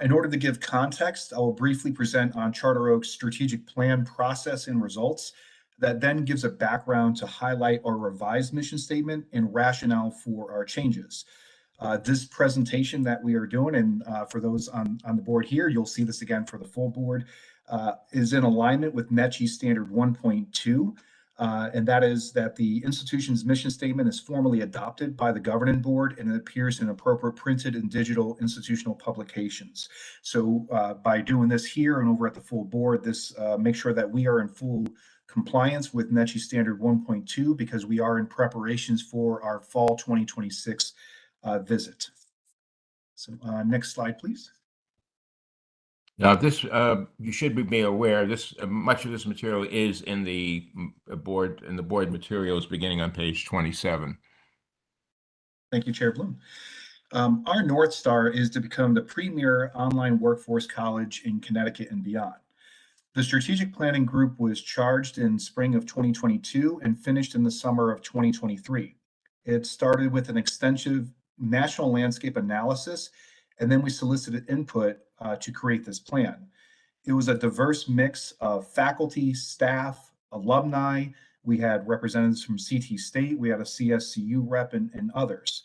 In order to give context, I will briefly present on Charter Oak's strategic plan process and results that then gives a background to highlight our revised mission statement and rationale for our changes. This presentation that we are doing, and for those on the board here, you'll see this again for the full board, is in alignment with NECHI Standard 1.2. And that is that the institution's mission statement is formally adopted by the governing board and it appears in appropriate printed and digital institutional publications. So by doing this here and over at the full board, this makes sure that we are in full compliance with NECHI Standard 1.2 because we are in preparations for our fall 2026 visit. So next slide, please. Now, this you should be aware. This much of this material is in the board materials, beginning on page 27. Thank you, Chair Bloom. Our North Star is to become the premier online workforce college in Connecticut and beyond. The strategic planning group was charged in spring of 2022 and finished in the summer of 2023. It started with an extensive national landscape analysis, and then we solicited input to create this plan. It was a diverse mix of faculty, staff, alumni. We had representatives from CT State, we had a CSCU rep, and others.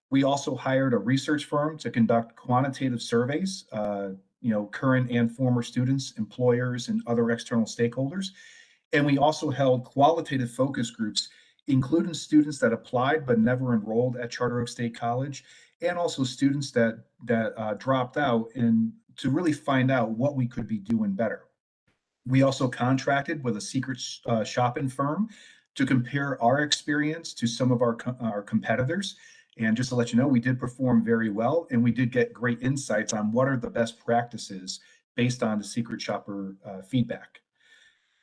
We also hired a research firm to conduct quantitative surveys. current and former students, employers, and other external stakeholders. And we also held qualitative focus groups, including students that applied but never enrolled at Charter Oak State College, and also students that dropped out, and to really find out what we could be doing better. We also contracted with a secret shopping firm to compare our experience to some of our competitors. And just to let you know, we did perform very well, and we did get great insights on what are the best practices based on the secret shopper feedback.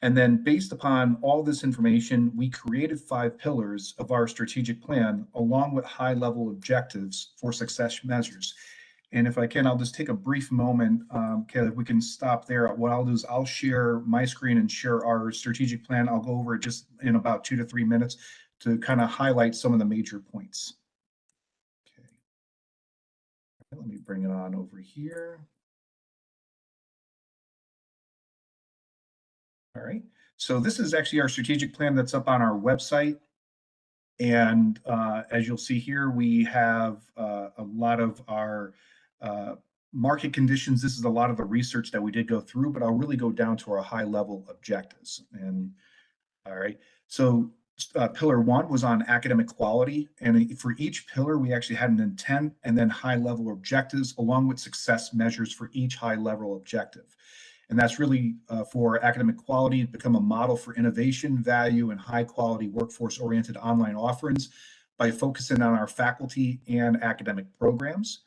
And then based upon all this information, we created 5 pillars of our strategic plan, along with high-level objectives for success measures. And if I can, I'll just take a brief moment, Kayla, if we can stop there. What I'll do is I'll share my screen and share our strategic plan. I'll go over it just in about 2 to 3 minutes to kind of highlight some of the major points. Okay. Let me bring it on over here. All right. So this is actually our strategic plan that's up on our website. And as you'll see here, we have a lot of our market conditions. This is a lot of the research that we did go through, but I'll really go down to our high level objectives. And all right, so pillar 1 was on academic quality. And for each pillar, we actually had an intent and then high level objectives along with success measures for each high level objective. And that's really for academic quality, to become a model for innovation, value, and high quality workforce-oriented online offerings by focusing on our faculty and academic programs.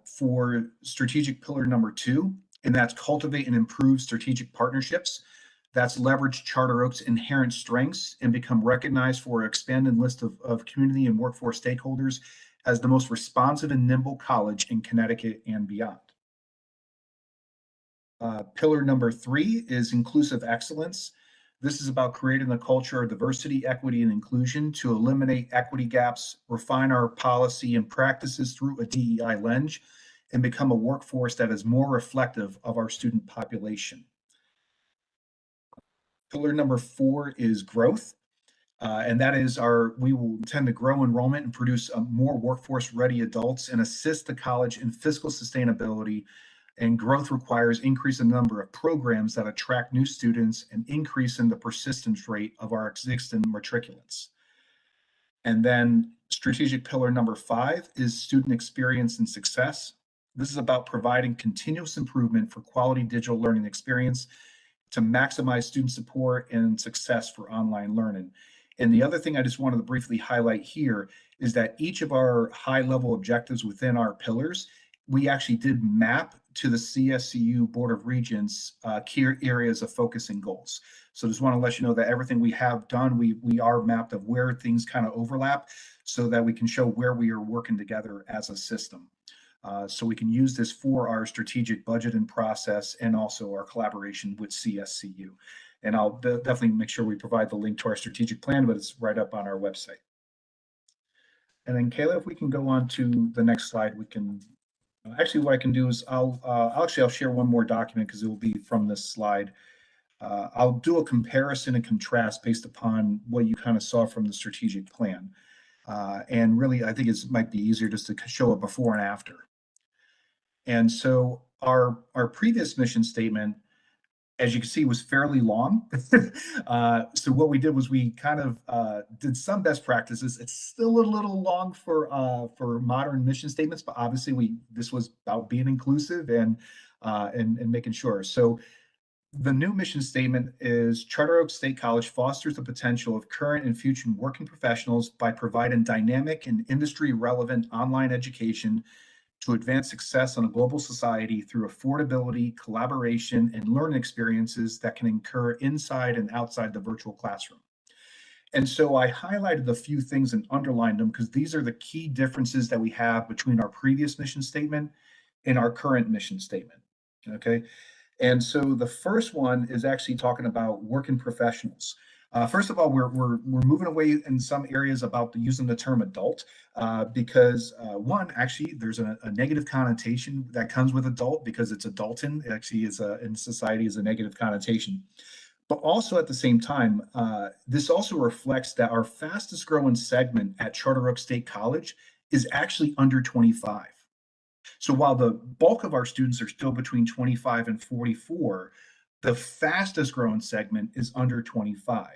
For strategic pillar number 2, and that's cultivate and improve strategic partnerships. That's leverage Charter Oak's inherent strengths and become recognized for an expanded list of community and workforce stakeholders as the most responsive and nimble college in Connecticut and beyond. Pillar number 3 is inclusive excellence. This is about creating a culture of diversity, equity, and inclusion to eliminate equity gaps, refine our policy and practices through a DEI lens, and become a workforce that is more reflective of our student population. Pillar number 4 is growth. And that is we will intend to grow enrollment and produce more workforce-ready adults and assist the college in fiscal sustainability. And growth requires increase in the number of programs that attract new students and increase in the persistence rate of our existing matriculants. And then strategic pillar number 5 is student experience and success. This is about providing continuous improvement for quality digital learning experience to maximize student support and success for online learning. And the other thing I just wanted to briefly highlight here is that each of our high-level objectives within our pillars, we actually did map to the CSCU Board of Regents key areas of focus and goals. So just want to let you know that everything we have done, we are mapped of where things kind of overlap so that we can show where we are working together as a system. So we can use this for our strategic budgeting process and also our collaboration with CSCU. And I'll definitely make sure we provide the link to our strategic plan, but it's right up on our website. And then Kayla, if we can go on to the next slide, we can, actually what I can do is I'll share one more document because it will be from this slide. I'll do a comparison and contrast based upon what you kind of saw from the strategic plan. And really, I think it might be easier just to show a before and after. And so our previous mission statement, as you can see, was fairly long. So what we did was we kind of did some best practices. It's still a little long for modern mission statements, but obviously this was about being inclusive and making sure. So the new mission statement is Charter Oak State College fosters the potential of current and future working professionals by providing dynamic and industry relevant online education to advance success in a global society through affordability, collaboration, and learning experiences that can occur inside and outside the virtual classroom. And so I highlighted a few things and underlined them because these are the key differences that we have between our previous mission statement and our current mission statement, okay? And so the first one is actually talking about working professionals. First of all, we're moving away in some areas about using the term adult because one, actually, there's a negative connotation that comes with adult because it's adulting. It actually is in society is a negative connotation. But also at the same time, this also reflects that our fastest growing segment at Charter Oak State College is actually under 25. So while the bulk of our students are still between 25 and 44, the fastest growing segment is under 25.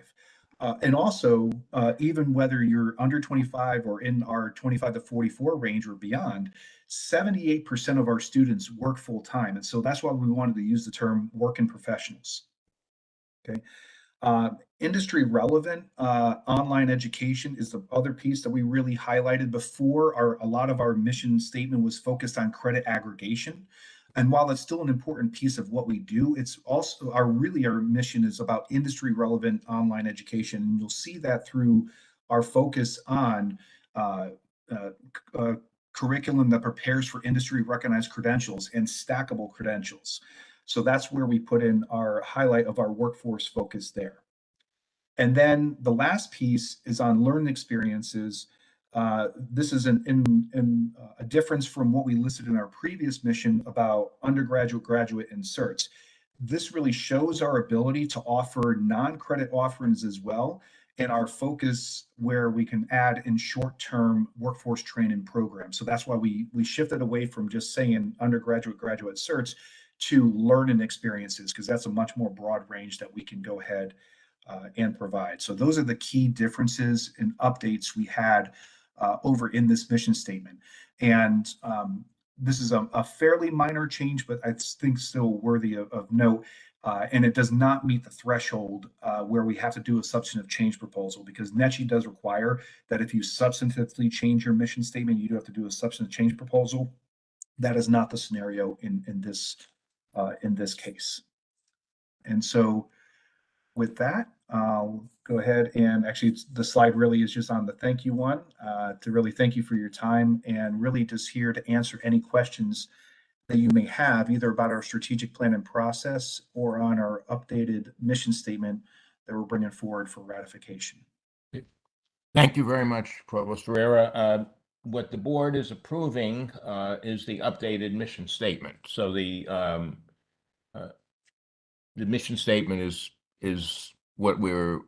And also, even whether you're under 25 or in our 25 to 44 range or beyond, 78% of our students work full time. And so that's why we wanted to use the term working professionals. Okay. Industry relevant online education is the other piece that we really highlighted before. A lot of our mission statement was focused on credit aggregation. And while it's still an important piece of what we do, it's also our mission is about industry relevant online education. And you'll see that through our focus on curriculum that prepares for industry recognized credentials and stackable credentials. So that's where we put in our highlight of our workforce focus there. And then the last piece is on learning experiences. This is a difference from what we listed in our previous mission about undergraduate, graduate, and certs. This really shows our ability to offer non-credit offerings as well, and our focus where we can add in short-term workforce training programs. So that's why we shifted away from just saying undergraduate, graduate, certs to learning experiences, because that's a much more broad range that we can go ahead and provide. So those are the key differences and updates we had over in this mission statement. And this is a fairly minor change, but I think still worthy of note. And it does not meet the threshold where we have to do a substantive change proposal, because NECHI does require that if you substantively change your mission statement, you do have to do a substantive change proposal. That is not the scenario in this case. And so with that, I'll go ahead and actually the slide really is just on the thank you one, to really thank you for your time, and really just here to answer any questions that you may have either about our strategic plan and process or on our updated mission statement that we're bringing forward for ratification. Thank you very much, Provost Ferreira. What the board is approving is the updated mission statement. So the mission statement is what we're,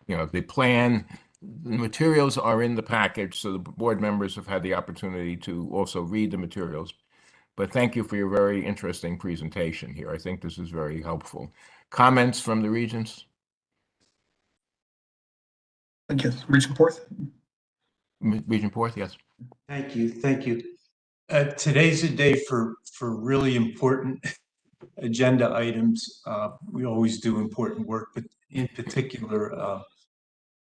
the plan. The materials are in the package, so the board members have had the opportunity to also read the materials. But thank you for your very interesting presentation here. I think this is very helpful. Comments from the regents? Yes, Regent Porth. Regent Porth, yes. Thank you. Thank you. Today's a day for really important agenda items. We always do important work, but in particular,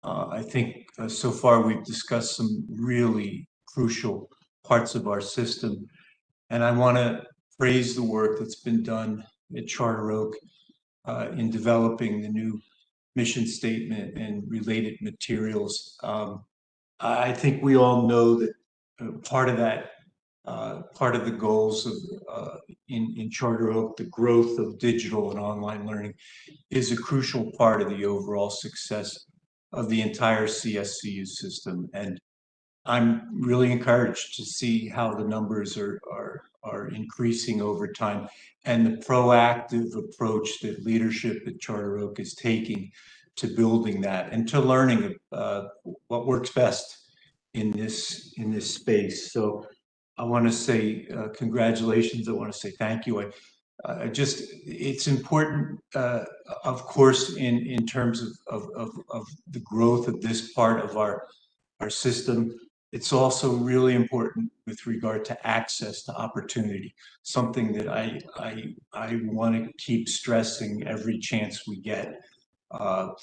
I think so far we've discussed some really crucial parts of our system. And I want to praise the work that's been done at Charter Oak in developing the new mission statement and related materials. I think we all know that part of that, part of the goals of in Charter Oak, the growth of digital and online learning is a crucial part of the overall success of the entire CSCU system. And I'm really encouraged to see how the numbers are increasing over time, and the proactive approach that leadership at Charter Oak is taking to building that and to learning what works best in this space. So I want to say congratulations. I want to say thank you. It's important, of course, in terms of the growth of this part of our system. It's also really important with regard to access to opportunity, something that I want to keep stressing every chance we get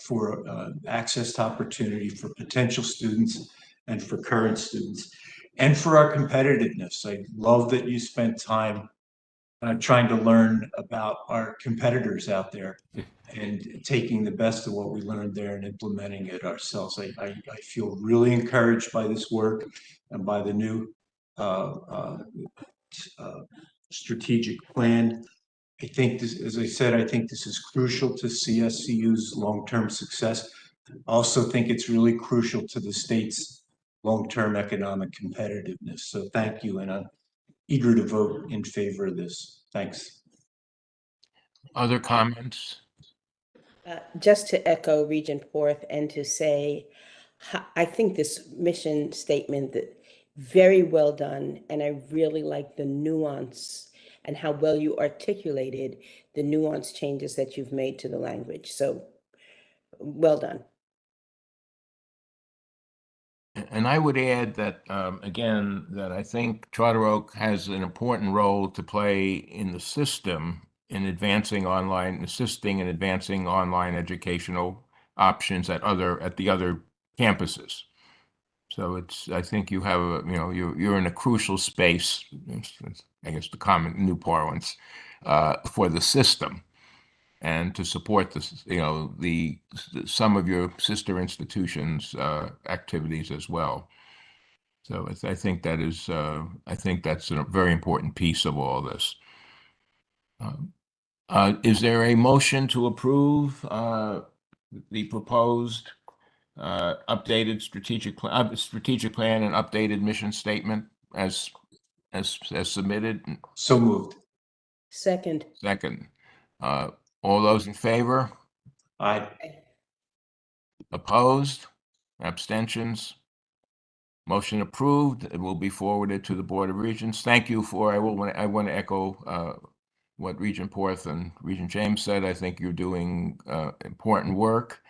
for access to opportunity for potential students and for current students, and for our competitiveness. I love that you spent time trying to learn about our competitors out there and taking the best of what we learned there and implementing it ourselves. I feel really encouraged by this work and by the new strategic plan. I think this, as I said, I think this is crucial to CSCU's long-term success. I also think it's really crucial to the state's long-term economic competitiveness. So thank you, and I'm eager to vote in favor of this. Thanks. Other comments? Just to echo Regent Porth and to say, I think this mission statement that Very well done. And I really like the nuance and how well you articulated the nuance changes that you've made to the language. So well done. And I would add that, again, that I think Charter Oak has an important role to play in the system in advancing online, assisting in advancing online educational options at the other campuses. So I think you have you're in a crucial space, I guess the common new parlance, for the system, and to support some of your sister institutions' activities as well. So I think that's a very important piece of all this. Is there a motion to approve the proposed updated strategic plan and updated mission statement as submitted? So moved. Second. Second. All those in favor? Aye. Opposed? Abstentions? Motion approved. It will be forwarded to the Board of Regents. Thank you I want to echo what Regent Porth and Regent James said. I think you're doing important work.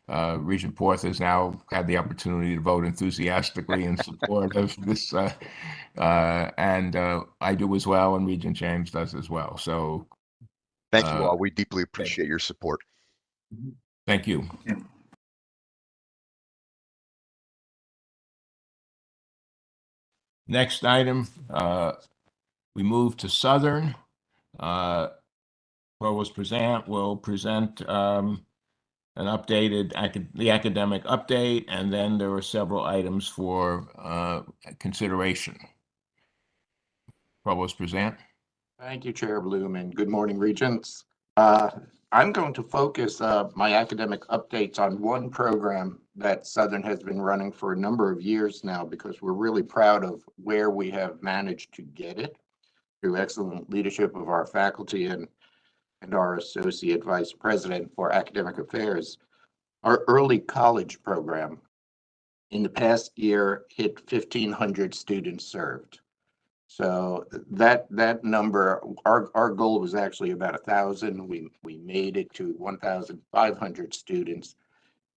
Regent Porth has now had the opportunity to vote enthusiastically in support of this, and I do as well, and Regent James does as well. So thank you all. We deeply appreciate your support. Thank you. Yeah. Next item, we move to Southern. Provost will present an updated the academic update, and then there are several items for consideration. Provost Present. Thank you, Chair Bloom, and good morning, Regents. I'm going to focus my academic updates on one program that Southern has been running for a number of years now, because we're really proud of where we have managed to get it through excellent leadership of our faculty and our Associate Vice President for Academic Affairs. Our early college program in the past year hit 1,500 students served. So that number, our goal was actually about 1,000. We made it to 1,500 students,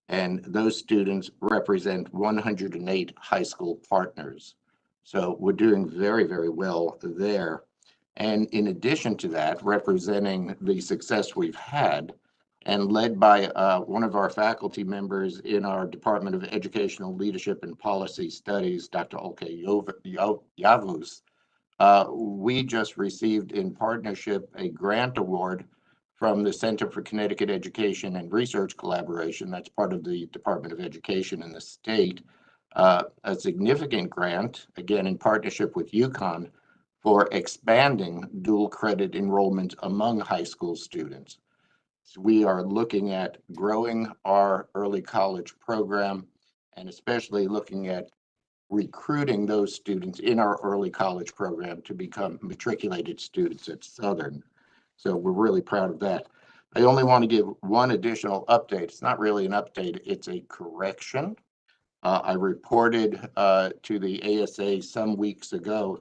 and those students represent 108 high school partners. So we're doing very, very well there. And in addition to that, representing the success we've had, and led by one of our faculty members in our Department of Educational Leadership and Policy Studies, Dr. Olke Yavuz, we just received in partnership a grant award from the Center for Connecticut Education and Research Collaboration. That's part of the Department of Education in the state. A significant grant, again in partnership with UConn, for expanding dual credit enrollment among high school students. So we are looking at growing our early college program, and especially looking at recruiting those students in our early college program to become matriculated students at Southern. So we're really proud of that. I only want to give one additional update. It's not really an update, it's a correction. I reported to the ASA some weeks ago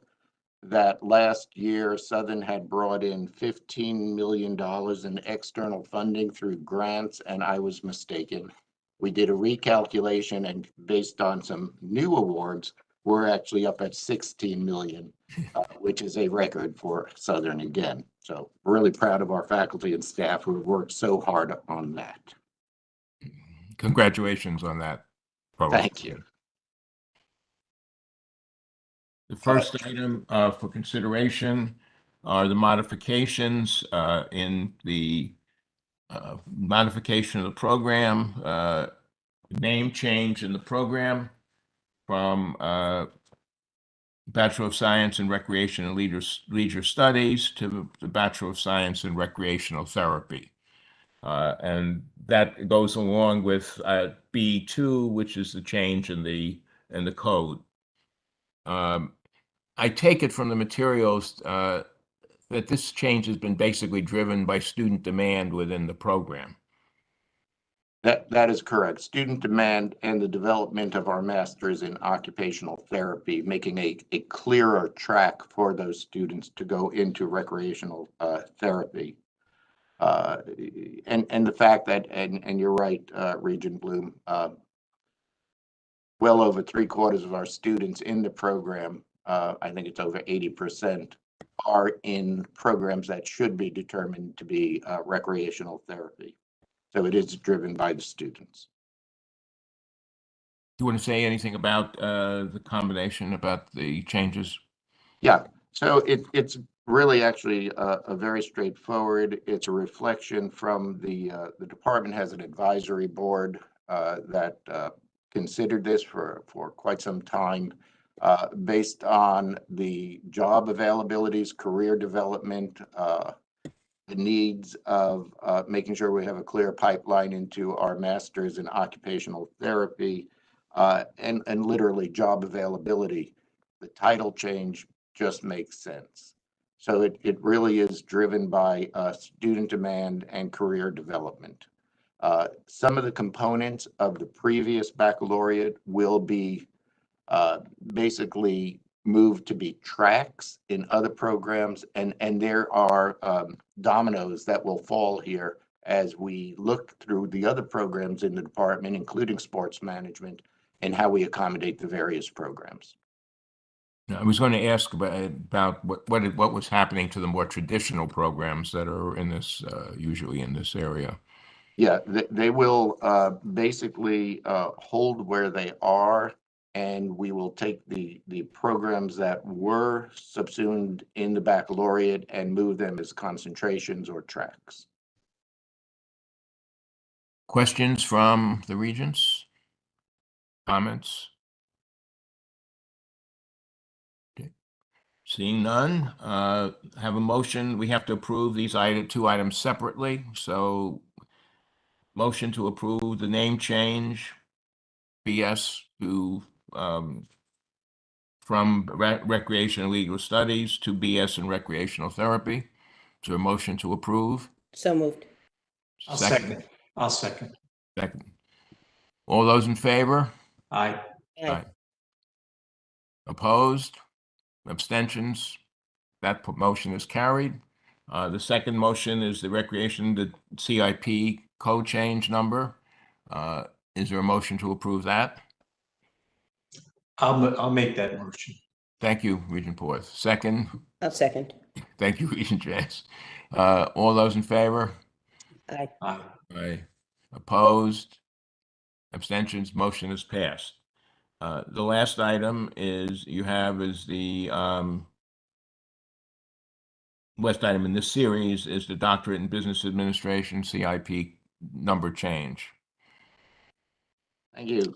that last year Southern had brought in $15 million in external funding through grants, and I was mistaken. We did a recalculation, and based on some new awards, we're actually up at 16 million, which is a record for Southern again. So really proud of our faculty and staff who have worked so hard on that. Congratulations on that, Provost. Thank you. The first item for consideration are the modifications in the modification of the program, name change in the program from Bachelor of Science in Recreation and Leisure Studies to the Bachelor of Science in Recreational Therapy. And that goes along with B2, which is the change in the code. I take it from the materials that this change has been basically driven by student demand within the program. That is correct. Student demand and the development of our masters in occupational therapy, making a clearer track for those students to go into recreational therapy. And the fact that, and you're right, Regent Bloom, well over 3/4 of our students in the program, I think it's over 80%, are in programs that should be determined to be recreational therapy. So it is driven by the students. Do you want to say anything about the combination, about the changes? Yeah, so it's really actually a very straightforward. It's a reflection from the department has an advisory board that considered this for quite some time based on the job availabilities, career development, the needs of making sure we have a clear pipeline into our masters in occupational therapy and literally job availability. The title change just makes sense. So it really is driven by student demand and career development. Some of the components of the previous baccalaureate will be basically moved to be tracks in other programs, and there are dominoes that will fall here as we look through the other programs in the department, including sports management, and how we accommodate the various programs. I was going to ask about what was happening to the more traditional programs that are in this usually in this area. Yeah, they will basically hold where they are, and we will take the programs that were subsumed in the baccalaureate and move them as concentrations or tracks. Questions from the regents? Comments? Okay. Seeing none, have a motion. We have to approve these two items separately. So motion to approve the name change, BS to from recreation and legal studies to BS in recreational therapy. Is there a motion to approve? So moved. I'll second. I'll second. Second. All those in favor? Aye. Aye. Opposed? Abstentions? That motion is carried. The second motion is the recreation, the CIP code change number. Is there a motion to approve that? I'll make that motion. Thank you, Regent Porth. Second? I'll second. Thank you, Regent Jess. All those in favor? Aye. Aye. Aye. Opposed? Abstentions? Motion is passed. The last item is the last item in this series is the doctorate in business administration CIP number change. Thank you.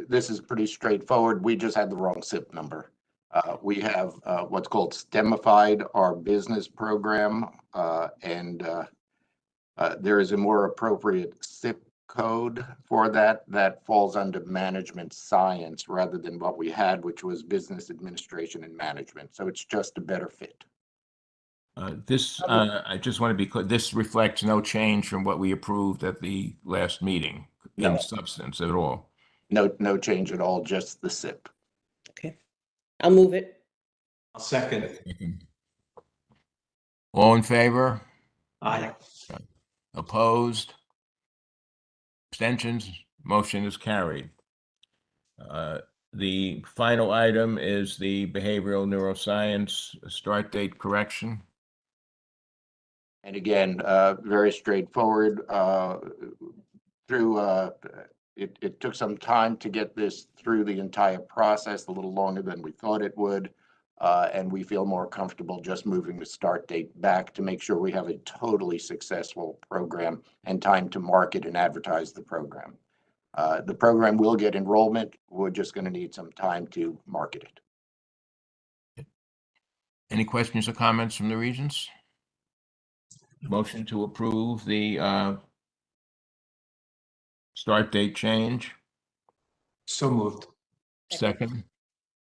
This is pretty straightforward. We just had the wrong SIP number. We have what's called STEMified our business program, and there is a more appropriate SIP code for that falls under management science rather than what we had, which was business administration and management. So it's just a better fit. I just want to be clear, this reflects no change from what we approved at the last meeting in substance at all. No change at all, just the SIP. Okay. I'll move it. I'll second. All in favor? Aye. Opposed? Abstentions? Motion is carried. The final item is the behavioral neuroscience start date correction. And again, very straightforward. It took some time to get this through the entire process, a little longer than we thought it would. And we feel more comfortable just moving the start date back to make sure we have a totally successful program and time to market and advertise the program. The program will get enrollment. We're just going to need some time to market it. Any questions or comments from the regents? Motion to approve the start date change. So moved. Second.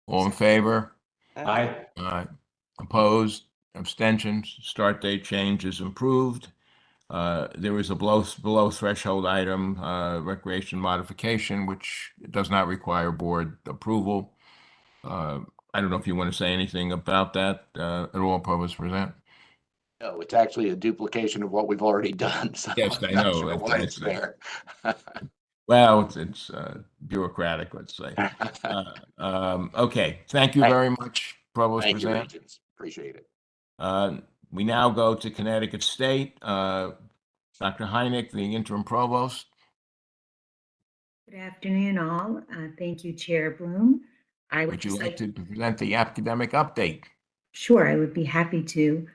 All in favor? Aye. Opposed? Abstentions? Start date change is approved. There was a below threshold item, recreation modification, which does not require board approval. I don't know if you want to say anything about that at all, Provost Present. No, it's actually a duplication of what we've already done. So Yes, I I'm not know. sure why it's there. Well, it's bureaucratic, let's say. Okay, thank you very much, Provost Thank you, Present. Regents. Appreciate it. We now go to Connecticut State. Dr. Heineck, the interim provost. Good afternoon, all. Thank you, Chair Bloom. Would you like to present the academic update? Sure, I would be happy to.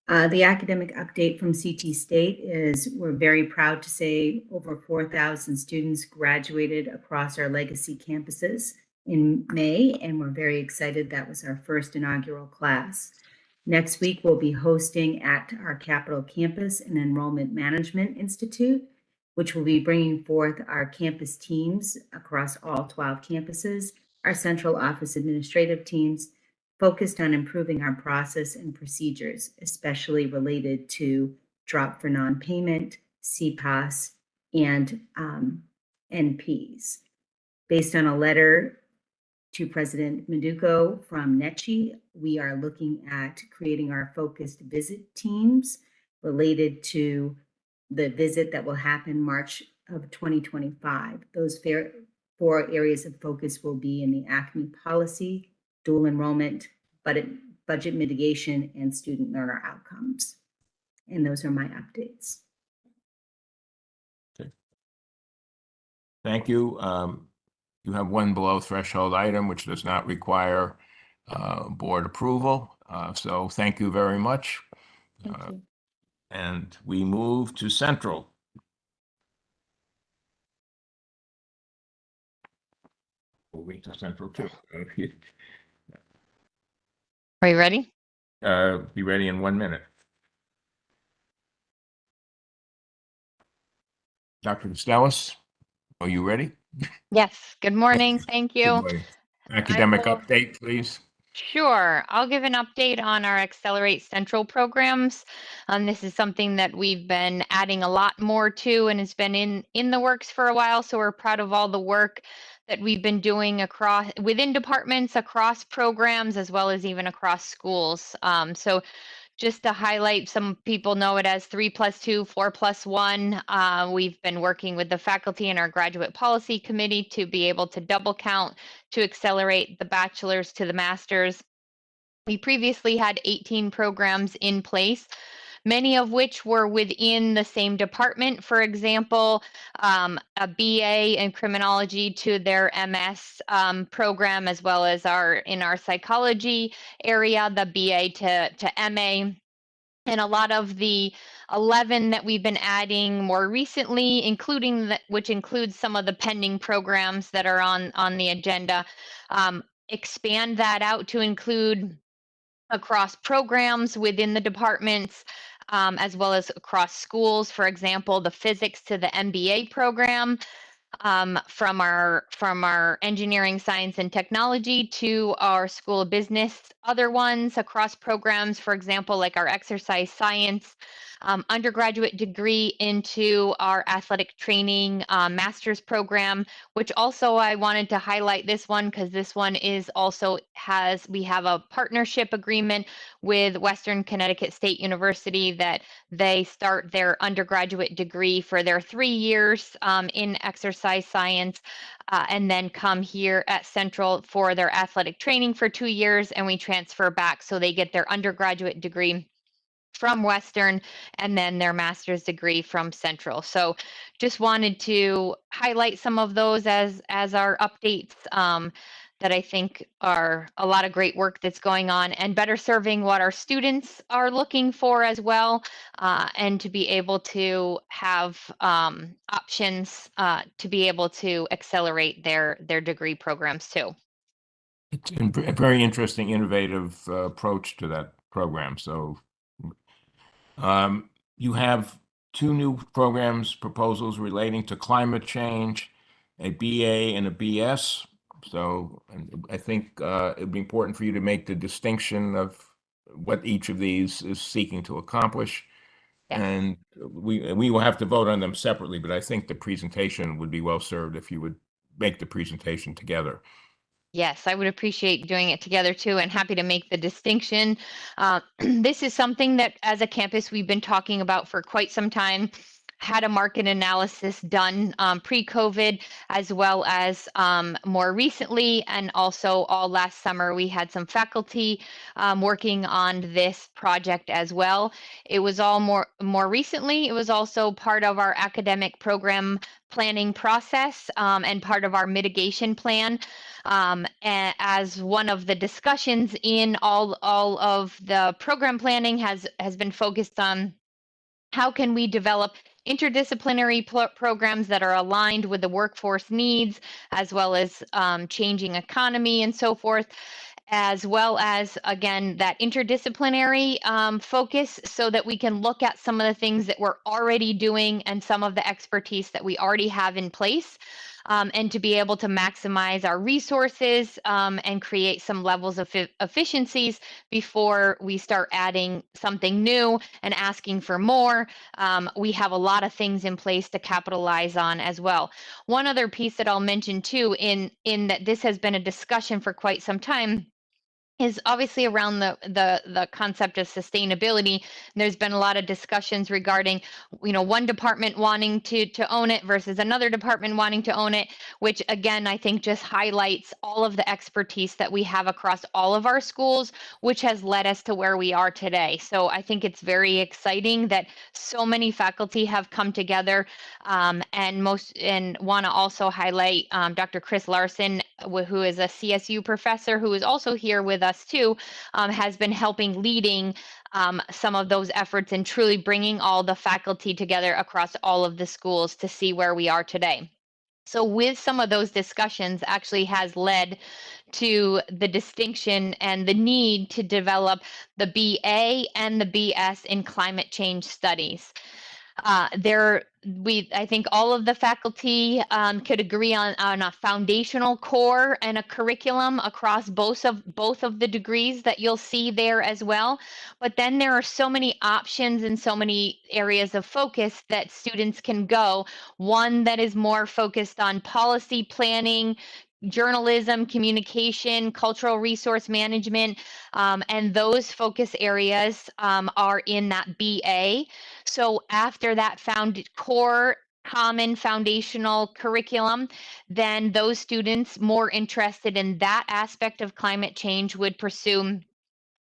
The academic update from CT State is we're very proud to say over 4,000 students graduated across our legacy campuses in May, and we're very excited that was our first inaugural class. Next week, we'll be hosting at our Capitol campus an Enrollment Management Institute, which will be bringing forth our campus teams across all 12 campuses, our central office administrative teams, focused on improving our process and procedures, especially related to drop for non-payment, CPAS, and NPs. Based on a letter to President Manduco from NECHI, we are looking at creating our focused visit teams related to the visit that will happen March of 2025. Those 4 areas of focus will be in the ACME policy, dual enrollment, budget mitigation, and student learner outcomes. And those are my updates. Okay. Thank you. You have one below threshold item, which does not require board approval. So thank you very much. Thank you. And we move to Central. Moving to Central too. Are you ready? Be ready in 1 minute. Dr. Costello, are you ready? Yes. Good morning. Thank you. Academic update, please. Sure. I'll give an update on our Accelerate Central programs. This is something that we've been adding a lot more to and has been in the works for a while. So we're proud of all the work that we've been doing within departments, across programs, as well as even across schools. So just to highlight, some people know it as 3+2, 4+1. We've been working with the faculty and our graduate policy committee to be able to double count to accelerate the bachelor's to the master's. We previously had 18 programs in place, many of which were within the same department. For example, a BA in criminology to their MS program, as well as in our psychology area, the BA to MA. And a lot of the 11 that we've been adding more recently, which includes some of the pending programs that are on the agenda, expand that out to include across programs within the departments, as well as across schools. For example, the physics to the MBA program, from our engineering, science, and technology to our school of business. Other ones across programs, for example, like our exercise science undergraduate degree into our athletic training master's program, which also I wanted to highlight this one because this one is also we have a partnership agreement with Western Connecticut State University that they start their undergraduate degree for their 3 years in exercise science, and then come here at Central for their athletic training for 2 years, and we transfer back so they get their undergraduate degree from Western and then their master's degree from Central. So just wanted to highlight some of those as our updates that I think are a lot of great work that's going on and better serving what our students are looking for as well, and to be able to have options to be able to accelerate their degree programs too. It's a very interesting, innovative approach to that program. So you have 2 new programs proposals relating to climate change, a BA and a BS. So I think it would be important for you to make the distinction of what each of these is seeking to accomplish. Yeah. And we will have to vote on them separately, but I think the presentation would be well served if you would make the presentation together. Yes, I would appreciate doing it together too, and happy to make the distinction. This is something that as a campus we've been talking about for quite some time. Had a market analysis done pre-COVID, as well as more recently, and also all last summer we had some faculty working on this project as well. It was all more recently. It was also part of our academic program planning process and part of our mitigation plan. As one of the discussions in all of the program planning has been focused on how can we develop interdisciplinary programs that are aligned with the workforce needs, as well as changing economy and so forth, as well as, again, that interdisciplinary focus, so that we can look at some of the things that we're already doing and some of the expertise that we already have in place, and to be able to maximize our resources and create some levels of efficiencies before we start adding something new and asking for more. We have a lot of things in place to capitalize on as well. One other piece that I'll mention too, in that this has been a discussion for quite some time, is obviously around the concept of sustainability. There's been a lot of discussions regarding, one department wanting to own it versus another department wanting to own it, which again, I think just highlights all of the expertise that we have across all of our schools, which has led us to where we are today. So I think it's very exciting that so many faculty have come together, and want to also highlight Dr. Chris Larson, who is a CSU professor who is also here with us too, has been leading some of those efforts and truly bringing all the faculty together across all of the schools to see where we are today. So with some of those discussions actually has led to the distinction and the need to develop the BA and the BS in climate change studies. I think all of the faculty could agree on a foundational core and a curriculum across both of the degrees that you'll see there as well. But then there are so many options and so many areas of focus that students can go. One that is more focused on policy planning, journalism, communication, cultural resource management, and those focus areas are in that BA. So after that core common foundational curriculum, then those students more interested in that aspect of climate change would pursue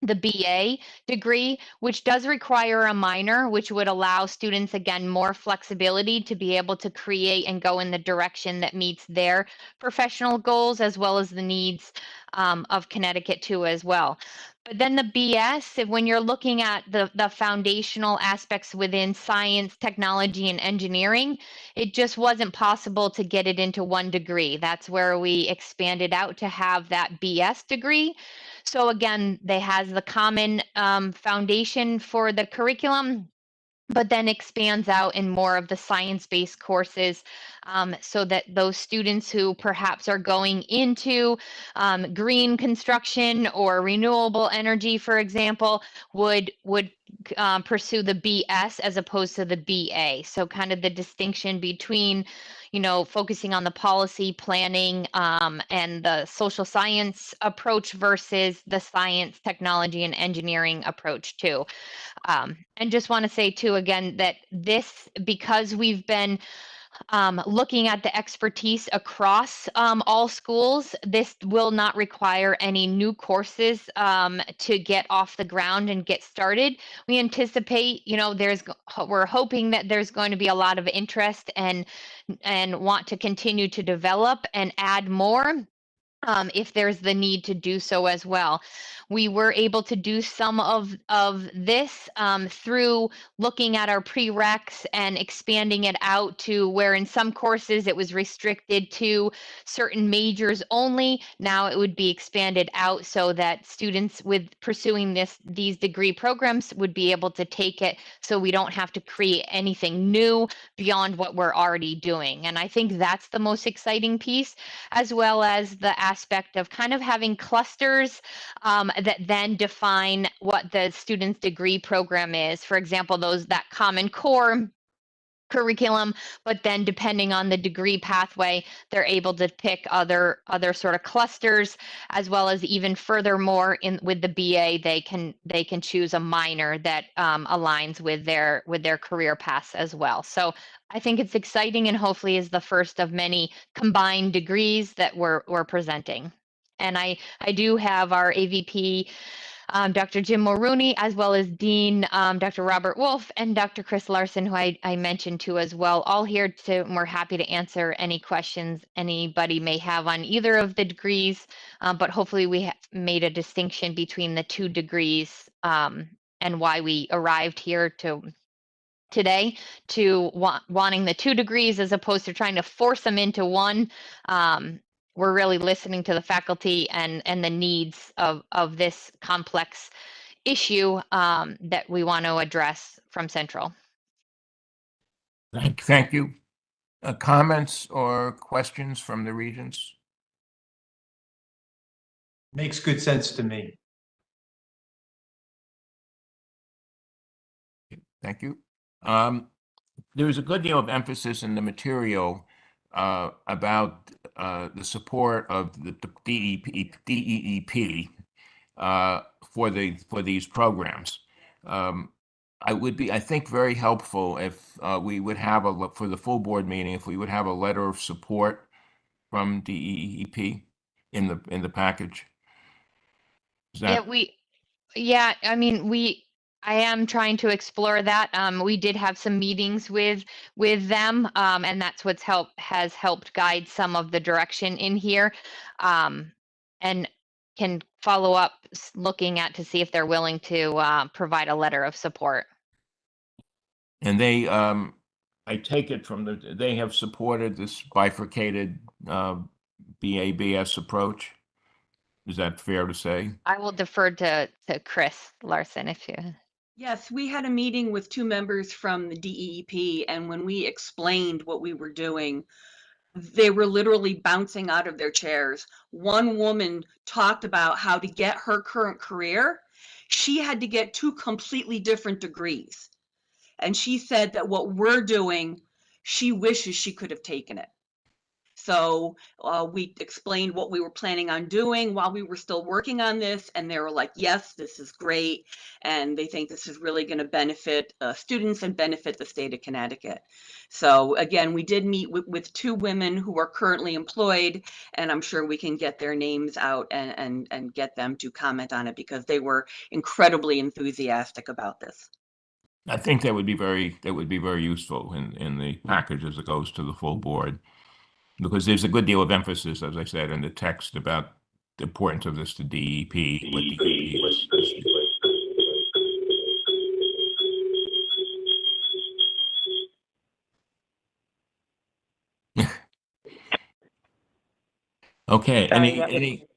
the BA degree, which does require a minor, which would allow students, again, more flexibility to be able to create and go in the direction that meets their professional goals, as well as the needs of Connecticut too as well. But then the BS, when you're looking at the foundational aspects within science, technology, and engineering, it just wasn't possible to get it into one degree. That's where we expanded out to have that BS degree. So again, they has the common foundation for the curriculum, but then expands out in more of the science-based courses, so that those students who perhaps are going into green construction or renewable energy, for example, would pursue the BS as opposed to the BA. So kind of the distinction between, focusing on the policy planning and the social science approach versus the science, technology, and engineering approach too. And just want to say too, again, that because we've been looking at the expertise across all schools, this will not require any new courses to get off the ground and get started. We anticipate, we're hoping that there's going to be a lot of interest and want to continue to develop and add more. If there's the need to do so as well. We were able to do some of this through looking at our prereqs and expanding it out to where in some courses it was restricted to certain majors only. Now it would be expanded out so that students with pursuing these degree programs would be able to take it, so we don't have to create anything new beyond what we're already doing. And I think that's the most exciting piece, as well as the aspect of kind of having clusters that then define what the student's degree program is. For example, that Common Core curriculum, but then depending on the degree pathway, they're able to pick other sort of clusters, as well as even furthermore with the BA, they can choose a minor that aligns with their career paths as well. So I think it's exciting, and hopefully is the first of many combined degrees that we're presenting. And I do have our AVP, Dr. Jim Mulrooney, as well as Dean Dr. Robert Wolf and Dr. Chris Larson, who I mentioned to as well, all here and we're happy to answer any questions anybody may have on either of the degrees, but hopefully we have made a distinction between the two degrees and why we arrived here today to wanting the 2 degrees as opposed to trying to force them into one. We're really listening to the faculty and the needs of this complex issue that we want to address from Central. Thank you. Comments or questions from the regents? Makes good sense to me. Thank you. There's a good deal of emphasis in the material about the support of the DEEP for these programs. I would be, I think, very helpful if we would have for the full board meeting, if we would have a letter of support from DEEP in the package. Is that... I mean, I am trying to explore that. We did have some meetings with them, and that's has helped guide some of the direction in here, and can follow up looking at to see if they're willing to provide a letter of support. And they, I take it from they have supported this bifurcated BABS approach. Is that fair to say? I will defer to Chris Larson if you. Yes, we had a meeting with 2 members from the DEEP, and when we explained what we were doing, they were literally bouncing out of their chairs. One woman talked about how to get her current career. She had to get 2 completely different degrees. And she said that what we're doing, she wishes she could have taken it. So we explained what we were planning on doing while we were still working on this, and they were like, yes, this is great, and they think this is really going to benefit students and benefit the state of Connecticut. So again, we did meet with 2 women who are currently employed, and I'm sure we can get their names out and get them to comment on it, because they were incredibly enthusiastic about this. I think that would be very useful in the package as it goes to the full board, because there's a good deal of emphasis, as I said, in the text about the importance of this to DEP. What DEP is. Okay. Any?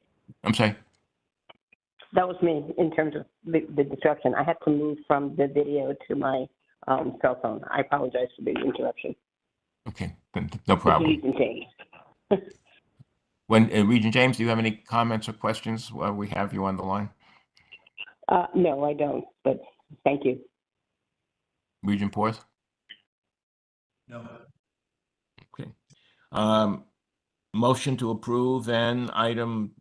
I'm sorry. That was me in terms of the disruption. I had to move from the video to my cell phone. I apologize for the interruption. Okay, no problem. Regent James. Regent James, do you have any comments or questions while we have you on the line? No, I don't, but thank you. Regent Porth? No. Okay. Motion to approve then item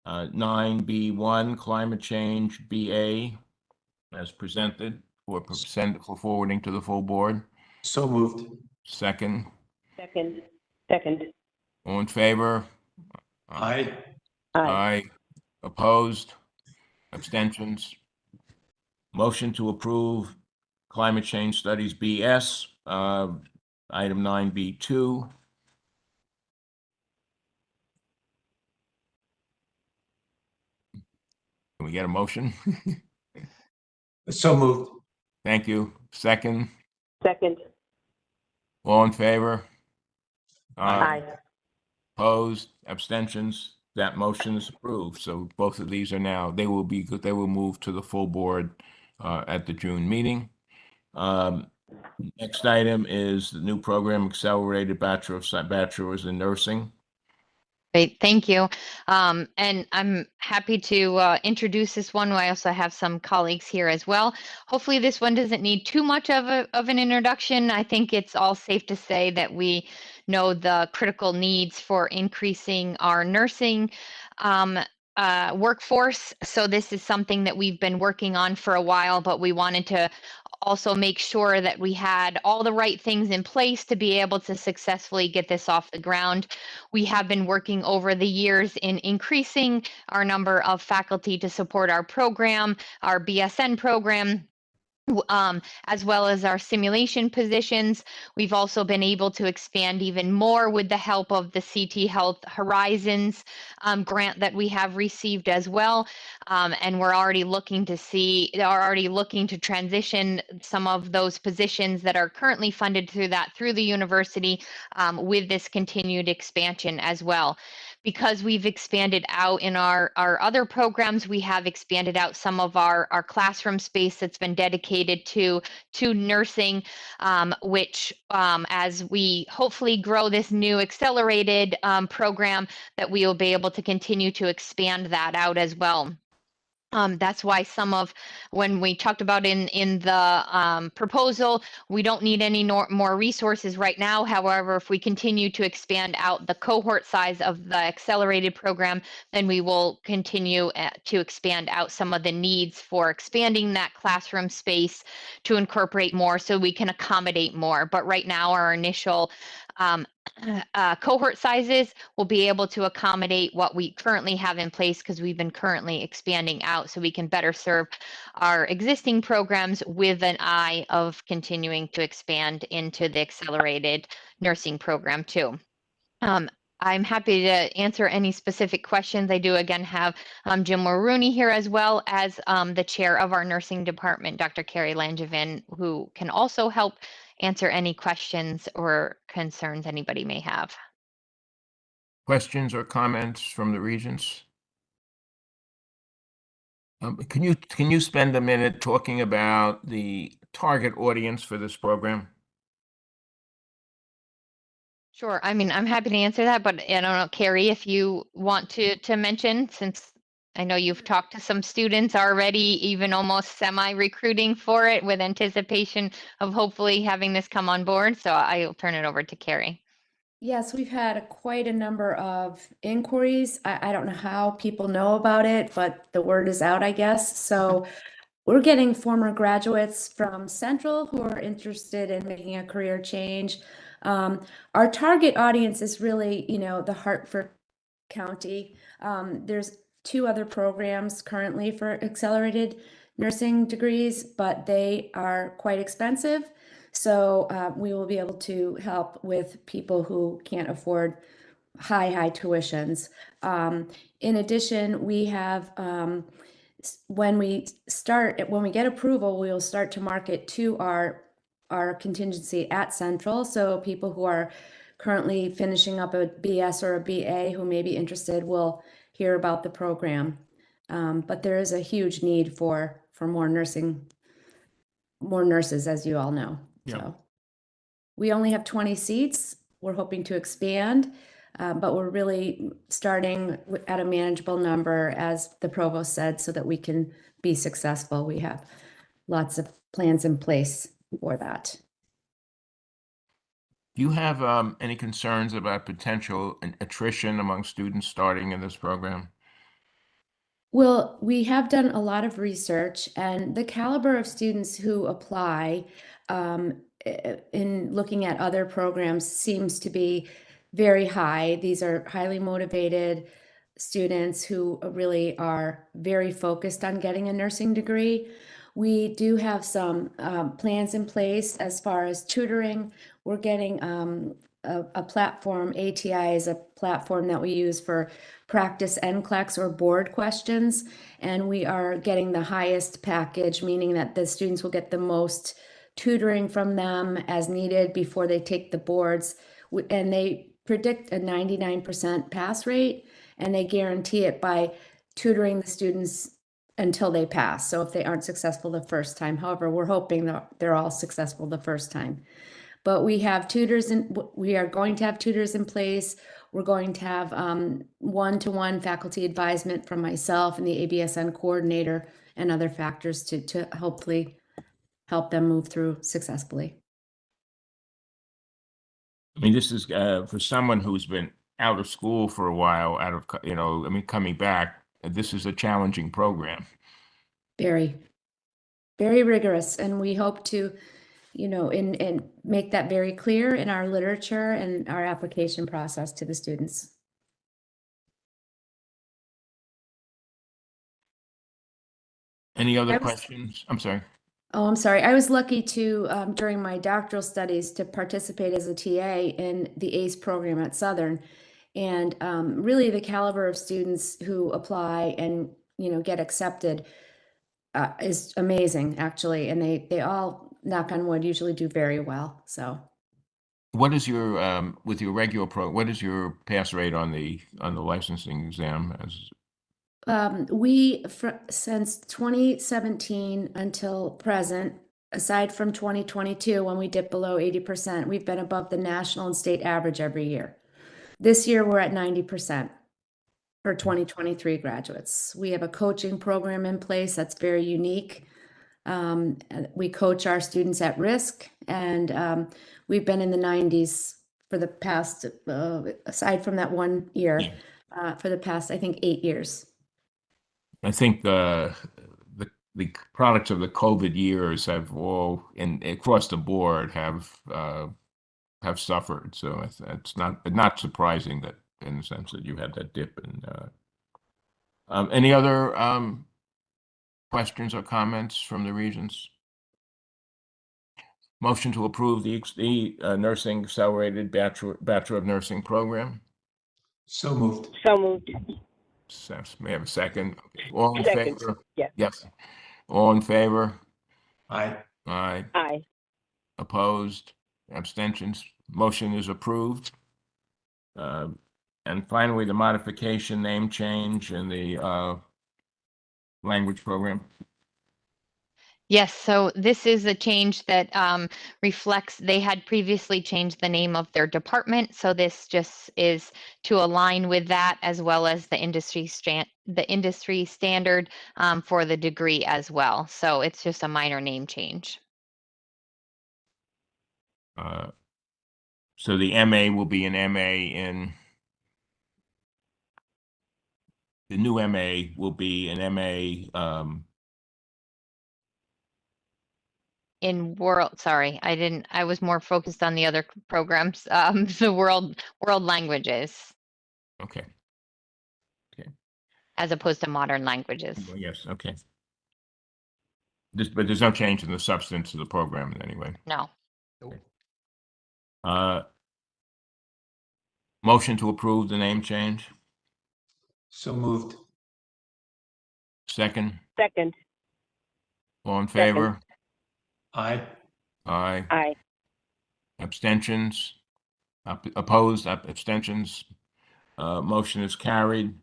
9B1, climate change BA, as presented for forwarding to the full board. So moved. Second. Second. All in favor? Aye. Aye. Opposed? Abstentions? Motion to approve climate change studies BS, item 9B2. Can we get a motion? So moved. Thank you. Second. Second. All in favor? Aye. Opposed? Abstentions? That motion is approved. So both of these are now, they will move to the full board at the June meeting. Next item is the new program, Accelerated Bachelor's in Nursing. Great, thank you. And I'm happy to introduce this one. I also have some colleagues here as well. Hopefully this one doesn't need too much of an introduction. I think it's all safe to say that we know the critical needs for increasing our nursing workforce. So this is something that we've been working on for a while, but we wanted to also make sure that we had all the right things in place to be able to successfully get this off the ground. We have been working over the years in increasing our number of faculty to support our program, our BSN program, as well as our simulation positions. We've also been able to expand even more with the help of the CT Health Horizons grant that we have received as well. And we're already looking to transition some of those positions that are currently funded through the university with this continued expansion as well. Because we've expanded out in our other programs, we have expanded out some of our classroom space that's been dedicated to nursing, which as we hopefully grow this new accelerated program, that we will be able to continue to expand that out as well. That's why when we talked about in the proposal, we don't need any more resources right now. However, if we continue to expand out the cohort size of the accelerated program, then we will continue to expand out some of the needs for expanding that classroom space to incorporate more so we can accommodate more. But right now, our initial cohort sizes will be able to accommodate what we currently have in place, because we've been currently expanding out so we can better serve our existing programs with an eye of continuing to expand into the accelerated nursing program too. I'm happy to answer any specific questions. I do again have Jim Maroney here, as well as the chair of our nursing department, Dr. Carrie Langevin, who can also help answer any questions or concerns anybody may have. Questions or comments from the regents? Can you spend a minute talking about the target audience for this program? Sure. I mean, I'm happy to answer that, but I don't know, Carrie, if you want to mention, since I know you've talked to some students already, even almost semi-recruiting for it with anticipation of hopefully having this come on board. So I'll turn it over to Carrie. Yes, we've had quite a number of inquiries. I don't know how people know about it, but the word is out, I guess. So we're getting former graduates from Central who are interested in making a career change. Our target audience is really, the Hartford County. There's 2 other programs currently for accelerated nursing degrees, but they are quite expensive. So we will be able to help with people who can't afford high tuitions. In addition, we have, when we get approval, we will start to market to our contingency at Central. So people who are currently finishing up a BS or a BA who may be interested will hear about the program. But there is a huge need for more nurses, as you all know. Yeah. So we only have 20 seats. We're hoping to expand, but we're really starting at a manageable number, as the provost said, so that we can be successful. We have lots of plans in place for that. Do you have any concerns about potential attrition among students starting in this program? Well, we have done a lot of research, and the caliber of students who apply in looking at other programs seems to be very high. These are highly motivated students who really are very focused on getting a nursing degree. We do have some plans in place as far as tutoring. We're getting a platform. ATI is a platform that we use for practice NCLEX or board questions, and we are getting the highest package, meaning that the students will get the most tutoring from them as needed before they take the boards, and they predict a 99% pass rate, and they guarantee it by tutoring the students until they pass. So if they aren't successful the first time, however, we're hoping that they're all successful the first time. But we have tutors we are going to have tutors in place. We're going to have one-to-one faculty advisement from myself and the ABSN coordinator and other factors to hopefully help them move through successfully. I mean, this is for someone who's been out of school for a while, coming back, this is a challenging program. Very, very rigorous. And we hope to, and make that very clear in our literature and our application process to the students. Any other questions? I'm sorry. Oh, I'm sorry. I was lucky to, during my doctoral studies, to participate as a TA in the ACE program at Southern. And really the caliber of students who apply and, get accepted is amazing, actually. And they all, knock on wood, usually do very well. So. What is your, with your regular what is your pass rate on the licensing exam? Since 2017 until present, aside from 2022, when we dipped below 80%, we've been above the national and state average every year. This year, we're at 90% for 2023 graduates. We have a coaching program in place that's very unique. We coach our students at risk, and we've been in the 90s for the past, aside from that 1 year, for the past, I think, 8 years. I think the products of the COVID years have all, across the board, have suffered. So it's not surprising that, in the sense that you had that dip. And any other questions or comments from the regents? Motion to approve the nursing accelerated Bachelor of Nursing program. So moved. So moved. May I have a second? Okay. All in Second. favor? Yeah. Yes. All in favor? Aye. Aye. Aye. Opposed? Abstentions? Motion is approved. And finally, the modification, name change, and the language program. Yes, so this is a change that reflects, they had previously changed the name of their department. So this just is to align with that, as well as the industry standard for the degree as well. So it's just a minor name change. So the MA will be an MA in, the new MA will be an MA in world, sorry, I was more focused on the other programs, the world languages. Okay. Okay. As opposed to modern languages. Well, yes, okay. But there's no change in the substance of the program in any way. No. Motion to approve the name change. So moved. Second. Second. All in favor? Aye. Aye. Aye. Abstentions? Opposed? Abstentions? Motion is carried.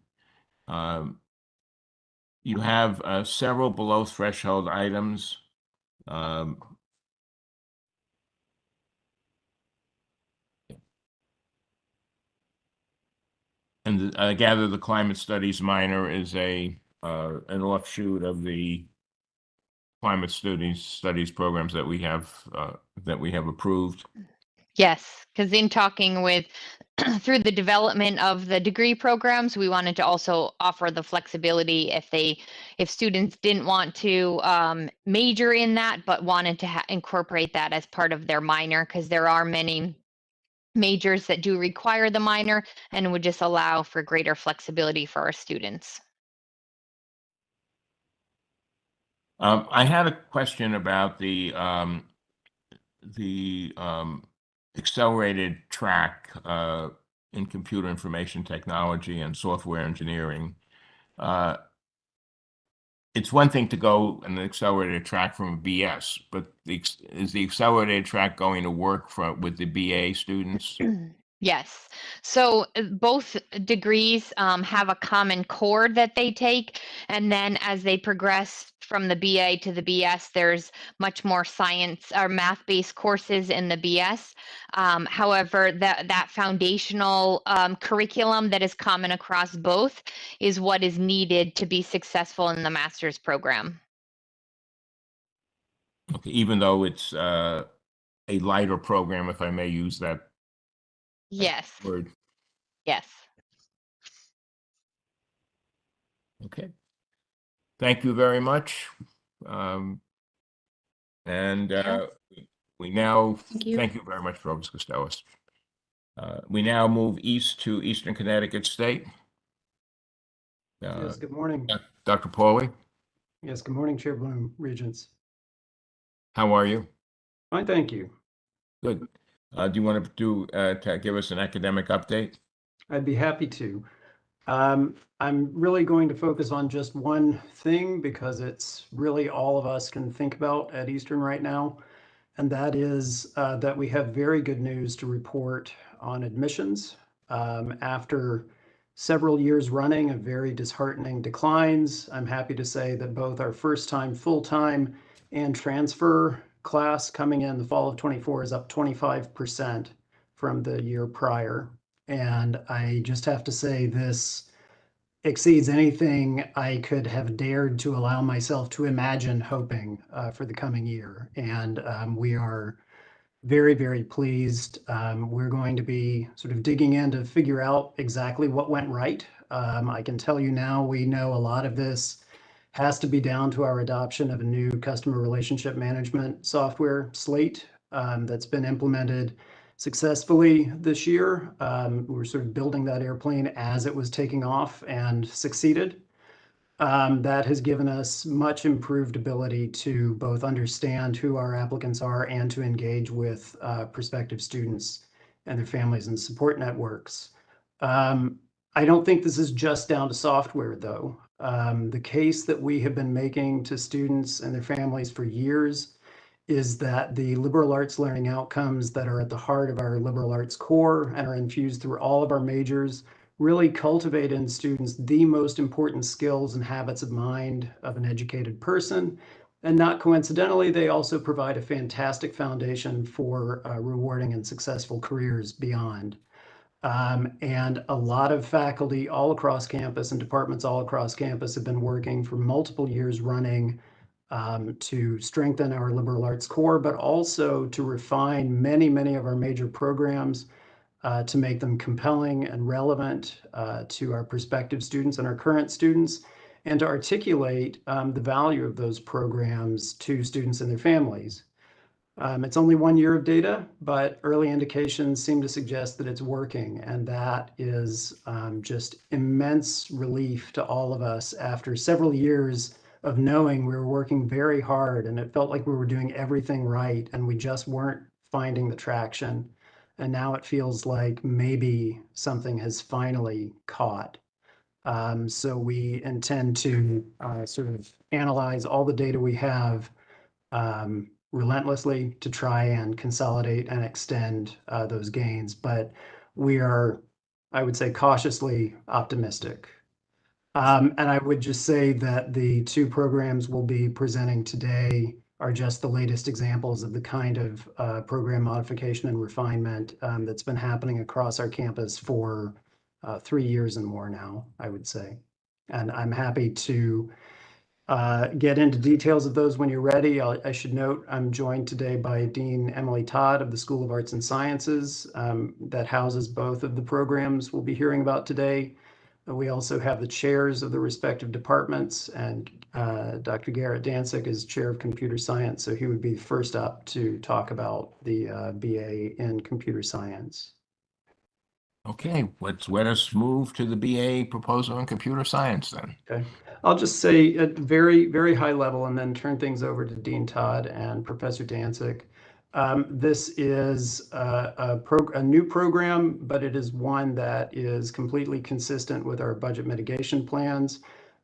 You have several below threshold items. And I gather the climate studies minor is an offshoot of the climate studies programs that we have approved. Yes, because in talking with through the development of the degree programs, we wanted to also offer the flexibility if students didn't want to major in that, but wanted to incorporate that as part of their minor, because there are many majors that do require the minor, and would just allow for greater flexibility for our students. I had a question about the accelerated track in computer information technology and software engineering. It's one thing to go an accelerated track from a BS, but is the accelerated track going to work with the BA students? Yes. So both degrees have a common core that they take. And then as they progress from the BA to the BS, there's much more science or math-based courses in the BS. However, that foundational curriculum that is common across both is what is needed to be successful in the master's program. Okay, even though it's a lighter program, if I may use that Yes. word. Yes. Okay. Thank you very much. And we now thank you very much, Provost Costello. We now move east to Eastern Connecticut State. Yes, good morning. Dr. Pauly, Yes, good morning, Chair Bloom, Regents. how are you? Fine, thank you. Good. Do you want to give us an academic update? I'd be happy to. I'm really going to focus on just one thing because it's really all of us can think about at Eastern right now, and that is that we have very good news to report on admissions. After several years running of very disheartening declines, I'm happy to say that both our first-time full-time and transfer class coming in the fall of 24 is up 25% from the year prior. And I just have to say this exceeds anything I could have dared to allow myself to imagine hoping for the coming year. And we are very, very pleased. We're going to be sort of digging in to figure out exactly what went right. I can tell you now, we know a lot of this has to be down to our adoption of a new customer relationship management software, Slate, that's been implemented successfully this year. We're sort of building that airplane as it was taking off and succeeded. That has given us much improved ability to both understand who our applicants are and to engage with prospective students and their families and support networks. I don't think this is just down to software, though. The case that we have been making to students and their families for years is that the liberal arts learning outcomes that are at the heart of our liberal arts core and are infused through all of our majors really cultivate in students the most important skills and habits of mind of an educated person. And not coincidentally, they also provide a fantastic foundation for rewarding and successful careers beyond. And a lot of faculty all across campus and departments all across campus have been working for multiple years running to strengthen our liberal arts core, but also to refine many, many of our major programs to make them compelling and relevant to our prospective students and our current students, and to articulate the value of those programs to students and their families. It's only 1 year of data, but early indications seem to suggest that it's working, and that is just immense relief to all of us after several years of knowing we were working very hard and it felt like we were doing everything right and we just weren't finding the traction. And now it feels like maybe something has finally caught. So we intend to sort of analyze all the data we have relentlessly to try and consolidate and extend those gains. But we are, I would say, cautiously optimistic. And I would just say that the two programs we'll be presenting today are just the latest examples of the kind of program modification and refinement that's been happening across our campus for 3 years and more now, I would say. And I'm happy to get into details of those when you're ready. I should note I'm joined today by Dean Emily Todd of the School of Arts and Sciences that houses both of the programs we'll be hearing about today. We also have the chairs of the respective departments, and Dr. Garrett Danzig is chair of computer science, so he would be first up to talk about the BA in computer science. Okay, let us move to the BA proposal in computer science then. Okay, I'll just say at very, very high level and then turn things over to Dean Todd and Professor Danzig. This is a new program, but it is one that is completely consistent with our budget mitigation plans.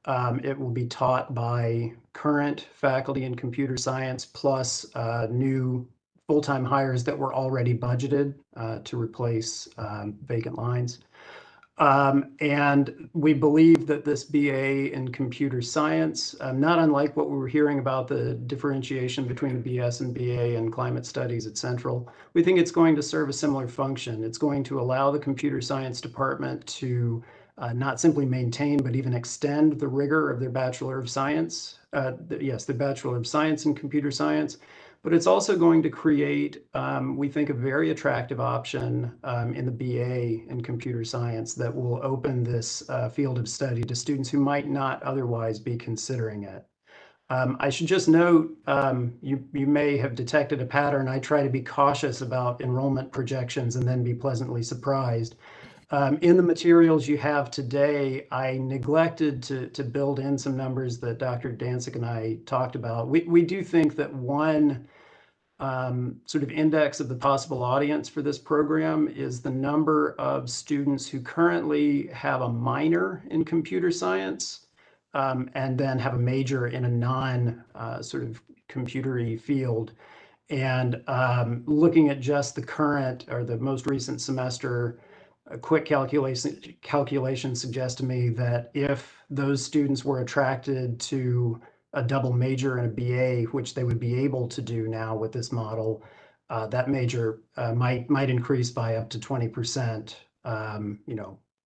It will be taught by current faculty in computer science plus new full-time hires that were already budgeted to replace vacant lines. And we believe that this BA in computer science, not unlike what we were hearing about the differentiation between the BS and BA in climate studies at Central, we think it's going to serve a similar function. It's going to allow the computer science department to not simply maintain, but even extend the rigor of their Bachelor of Science. The Bachelor of Science in Computer Science. But it's also going to create, we think, a very attractive option in the BA in computer science that will open this field of study to students who might not otherwise be considering it. I should just note, you may have detected a pattern. I try to be cautious about enrollment projections and then be pleasantly surprised. In the materials you have today, I neglected to build in some numbers that Dr. Dansick and I talked about. We do think that one sort of index of the possible audience for this program is the number of students who currently have a minor in computer science and then have a major in a non sort of computery field. And looking at just the current or the most recent semester, a quick calculation suggests to me that if those students were attracted to a double major and a BA, which they would be able to do now with this model, that major might increase by up to 20%,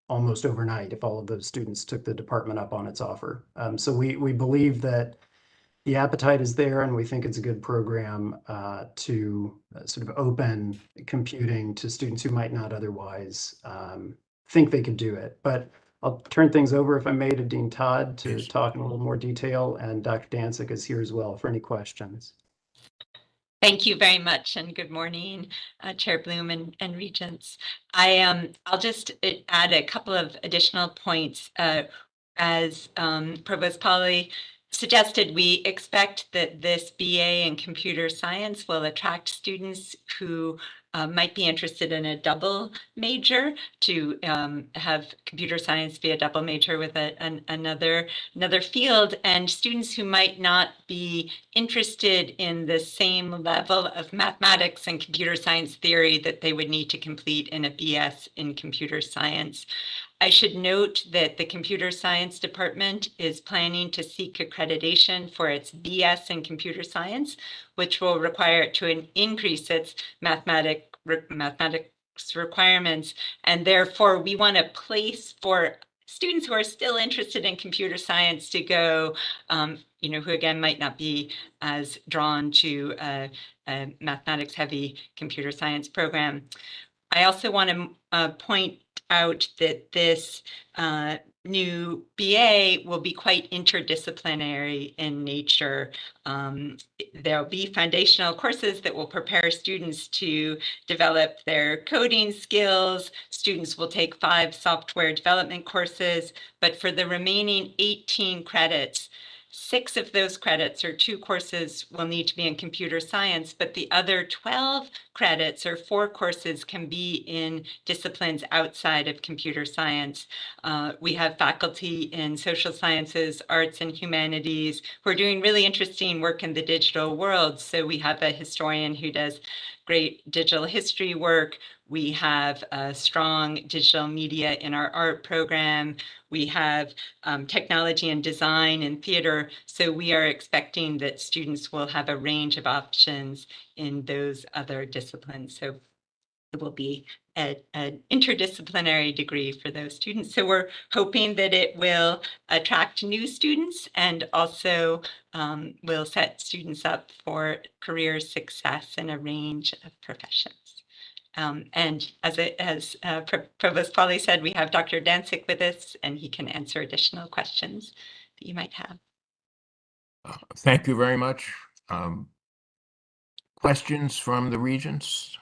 almost overnight if all of those students took the department up on its offer. So we believe that the appetite is there, and we think it's a good program to sort of open computing to students who might not otherwise think they could do it. But I'll turn things over, if I may, to Dean Todd to talk in a little more detail, and Dr. Dansick is here as well for any questions. Thank you very much, and good morning, Chair Bloom and Regents. I'll just add a couple of additional points. As Provost Polly suggested, we expect that this BA in computer science will attract students who might be interested in a double major, to have computer science be a double major with another field, and students who might not be interested in the same level of mathematics and computer science theory that they would need to complete in a BS in computer science. I should note that the computer science department is planning to seek accreditation for its BS in computer science, which will require it to increase its mathematics requirements. And therefore, we want a place for students who are still interested in computer science to go, who again might not be as drawn to a mathematics heavy computer science program. I also want to point out that this new BA will be quite interdisciplinary in nature. There'll be foundational courses that will prepare students to develop their coding skills. Students will take 5 software development courses, but for the remaining 18 credits, 6 of those credits, or 2 courses, will need to be in computer science, but the other 12 credits or 4 courses can be in disciplines outside of computer science. We have faculty in social sciences, arts, and humanities who are doing really interesting work in the digital world. So we have a historian who does great digital history work. We have a strong digital media in our art program. We have technology and design and theater. So we are expecting that students will have a range of options in those other disciplines. So it will be an interdisciplinary degree for those students. So we're hoping that it will attract new students and also will set students up for career success in a range of professions. And as Provost Polly said, we have Dr. Dansick with us, and he can answer additional questions that you might have. Thank you very much. Questions from the regents?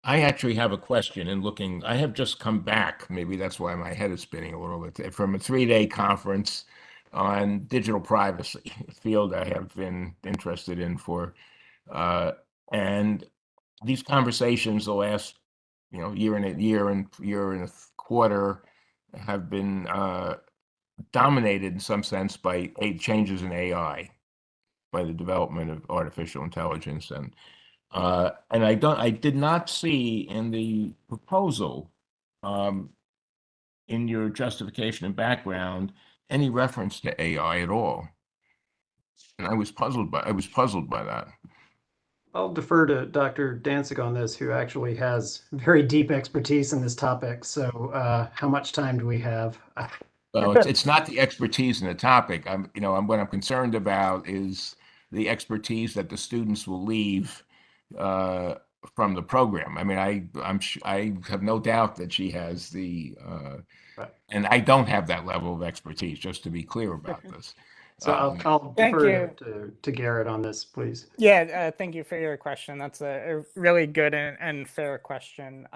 I actually have a question in looking. I have just come back, maybe that's why my head is spinning a little bit, from a 3-day conference on digital privacy, a field I have been interested in for, and these conversations the last, year and a quarter have been dominated in some sense by changes in AI. by the development of artificial intelligence. And I did not see in the proposal, in your justification and background, any reference to AI at all. And I was puzzled by that. I'll defer to Dr. Danzig on this, who actually has very deep expertise in this topic. So how much time do we have? Well, it's not the expertise in the topic. What I'm concerned about is the expertise that the students will leave from the program. I mean, I have no doubt that she has and I don't have that level of expertise, just to be clear about this. So I'll defer to Garrett on this, please. Yeah, thank you for your question. That's a really good and fair question.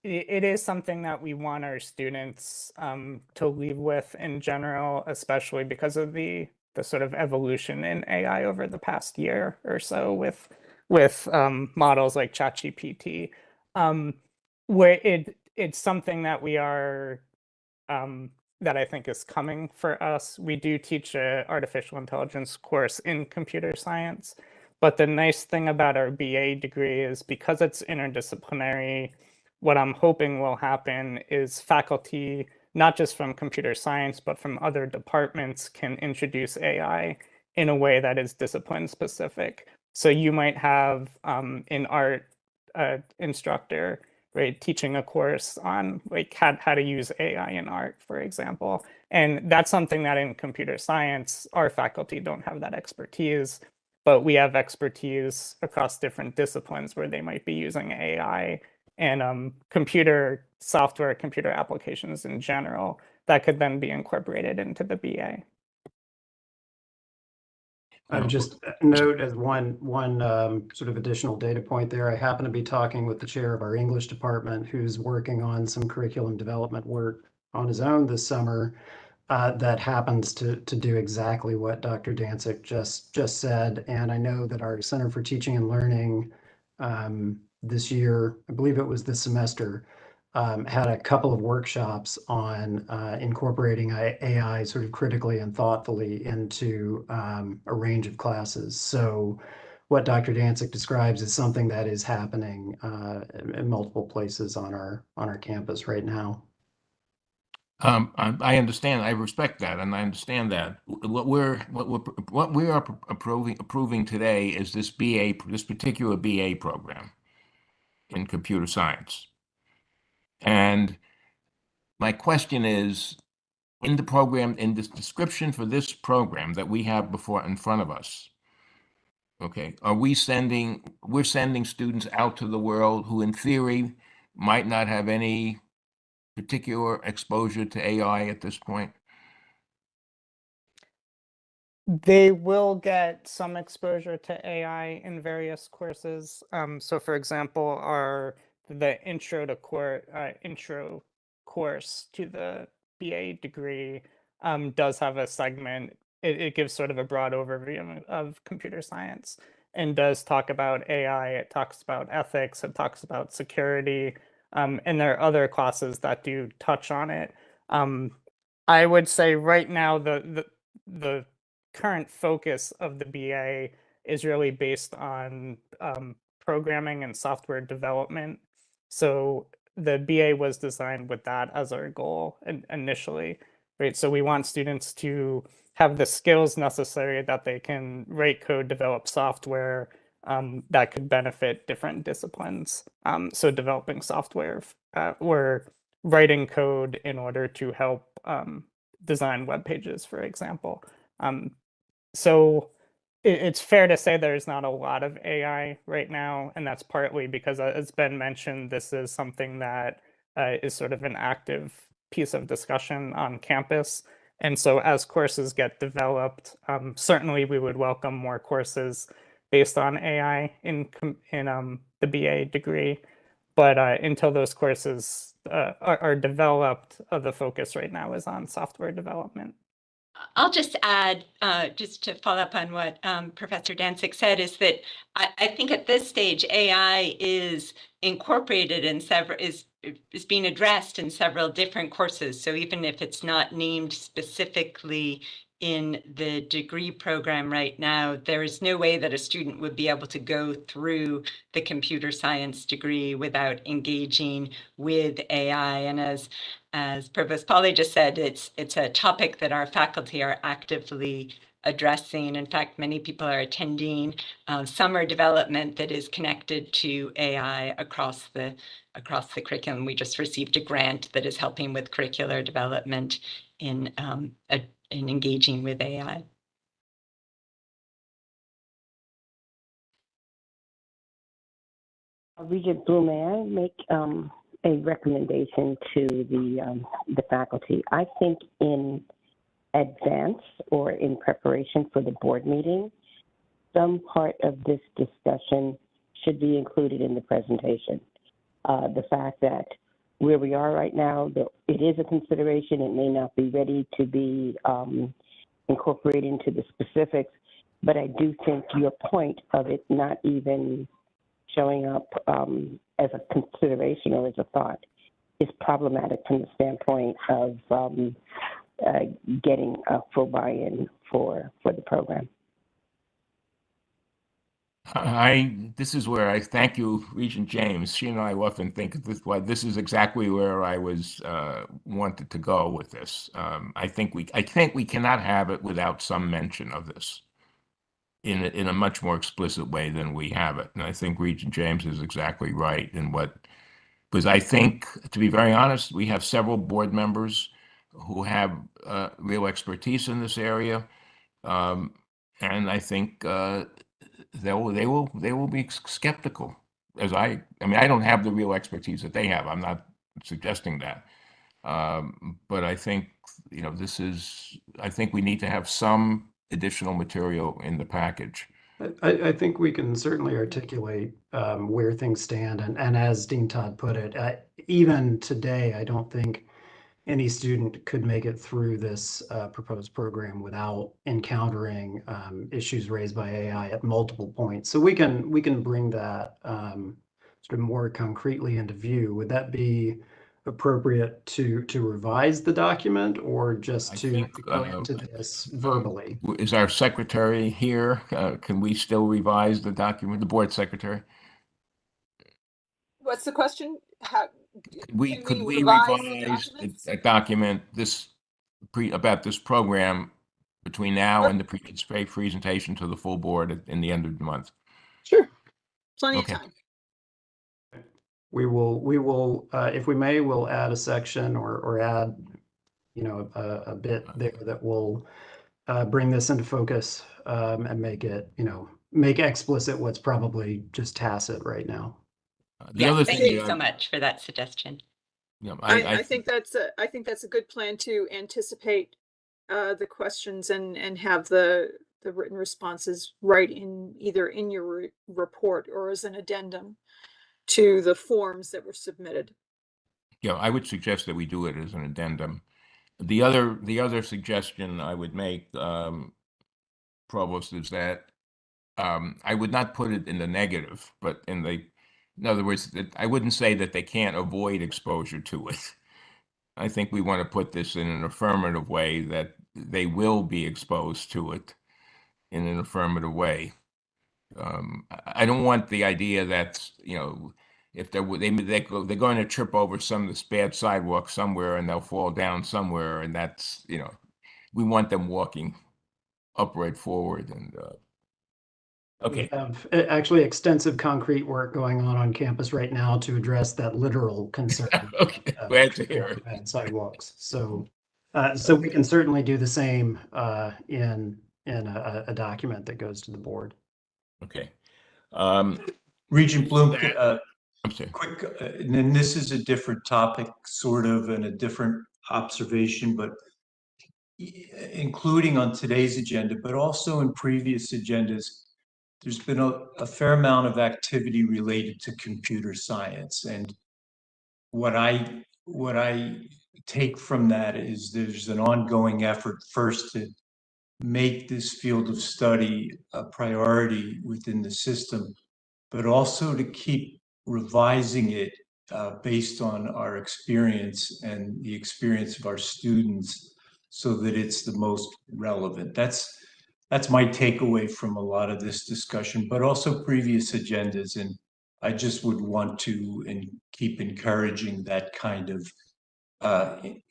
It is something that we want our students to leave with in general, especially because of the sort of evolution in AI over the past year or so with models like ChatGPT, where it's something that we are that I think is coming for us. We do teach an artificial intelligence course in computer science, but the nice thing about our BA degree is because it's interdisciplinary, what I'm hoping will happen is faculty, not just from computer science, but from other departments, can introduce AI in a way that is discipline specific. So you might have an art instructor, right, teaching a course on like how to use AI in art, for example. And that's something that in computer science, our faculty don't have that expertise, but we have expertise across different disciplines where they might be using AI and computer software, computer applications in general that could then be incorporated into the BA. I would just note as one sort of additional data point there, I happen to be talking with the chair of our English department, who's working on some curriculum development work on his own this summer that happens to do exactly what Dr. Danzig just said. And I know that our Center for Teaching and Learning this year, I believe it was this semester, had a couple of workshops on incorporating AI sort of critically and thoughtfully into a range of classes. So what Dr. Danzig describes is something that is happening in multiple places on our campus right now. I understand. I respect that, and I understand that. What we are approving today is this particular BA program in computer science. And my question is, in the program, in this description for this program that we have in front of us, okay, we're sending students out to the world who in theory might not have any particular exposure to AI at this point? They will get some exposure to AI in various courses. So for example, the intro course to the BA degree does have a segment. It gives sort of a broad overview of computer science and does talk about AI. It talks about ethics. It talks about security. And there are other classes that do touch on it. I would say right now the current focus of the BA is really based on programming and software development. So the BA was designed with that as our goal initially, right? So we want students to have the skills necessary that they can write code, develop software that could benefit different disciplines. So developing software or writing code in order to help design web pages, for example. So it's fair to say there's not a lot of AI right now, and that's partly because, as Ben mentioned, this is something that is sort of an active piece of discussion on campus. And so as courses get developed, certainly we would welcome more courses based on AI in the BA degree. But until those courses are developed, the focus right now is on software development. I'll just add, just to follow up on what Professor Danzig said, is that I think at this stage, AI is incorporated in is being addressed in several different courses. So even if it's not named specifically in the degree program right now, there is no way that a student would be able to go through the computer science degree without engaging with AI. And as Provost Polly just said, it's a topic that our faculty are actively addressing. In fact, many people are attending summer development that is connected to AI across the curriculum. We just received a grant that is helping with curricular development in engaging with AI. Regent Bloom, may I make a recommendation to the faculty? I think in advance or in preparation for the board meeting, some part of this discussion should be included in the presentation. The fact that where we are right now, it is a consideration. It may not be ready to be incorporated into the specifics, but I do think your point of it not even showing up as a consideration or as a thought is problematic from the standpoint of getting a full buy-in for the program. This is where I thank you, Regent James. She and I often think this is exactly where I was wanted to go with this. I think we cannot have it without some mention of this in a much more explicit way than we have it. And I think Regent James is exactly right because I think, to be very honest, we have several board members who have real expertise in this area, and I think they will be skeptical. I mean, I don't have the real expertise that they have. I'm not suggesting that, but I think I think we need to have some additional material in the package. I think we can certainly articulate where things stand. And as Dean Todd put it, even today, I don't think any student could make it through this proposed program without encountering issues raised by AI at multiple points. So we can bring that sort of more concretely into view. Would that be appropriate to revise the document or just to go into this verbally? Is our secretary here? Can we still revise the document, the board secretary? What's the question? Could we revise a document about this program between now and the presentation to the full board in the end of the month? Sure, plenty of time. We will, if we may, we'll add a section or add, a bit there that will bring this into focus and make it, make explicit what's probably just tacit right now. Thank you so much for that suggestion. Yeah, I think that's a good plan to anticipate the questions and have the written responses right either in your report or as an addendum to the forms that were submitted. Yeah, I would suggest that we do it as an addendum. The other suggestion I would make, Provost, is that I would not put it in the negative, but in other words, I wouldn't say that they can't avoid exposure to it. I think we want to put this in an affirmative way that they will be exposed to it in an affirmative way. I don't want the idea that, if they're going to trip over some of this bad sidewalk somewhere and they'll fall down somewhere, and that's, we want them walking upright forward. And okay. We have actually extensive concrete work going on campus right now to address that literal concern. Okay, glad to hear it. Bad sidewalks. So we can certainly do the same in a document that goes to the board. Okay. Regent Bloom, I'm sorry. Quick, and then this is a different topic, sort of, and a different observation, but including on today's agenda, but also in previous agendas, there's been a fair amount of activity related to computer science. And what I take from that is there's an ongoing effort first to make this field of study a priority within the system, but also to keep revising it based on our experience and the experience of our students, so that it's the most relevant. That's my takeaway from a lot of this discussion, but also previous agendas. And I just would want to keep encouraging that kind of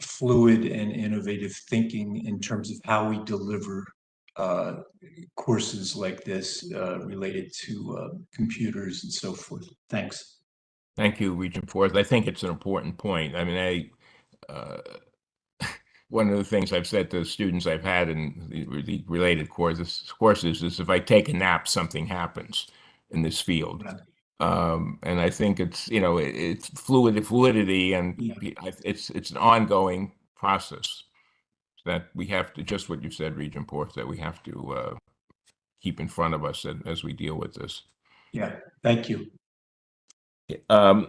fluid and innovative thinking in terms of how we deliver courses like this related to computers and so forth. Thanks. Thank you, Regent Forth. I think it's an important point. I mean, one of the things I've said to the students I've had in the related courses is if I take a nap, something happens in this field. And I think it's, you know, it's fluidity, and it's an ongoing process that we have to, just what you said, Regent Forth, that we have to keep in front of us as we deal with this. Yeah, thank you. Can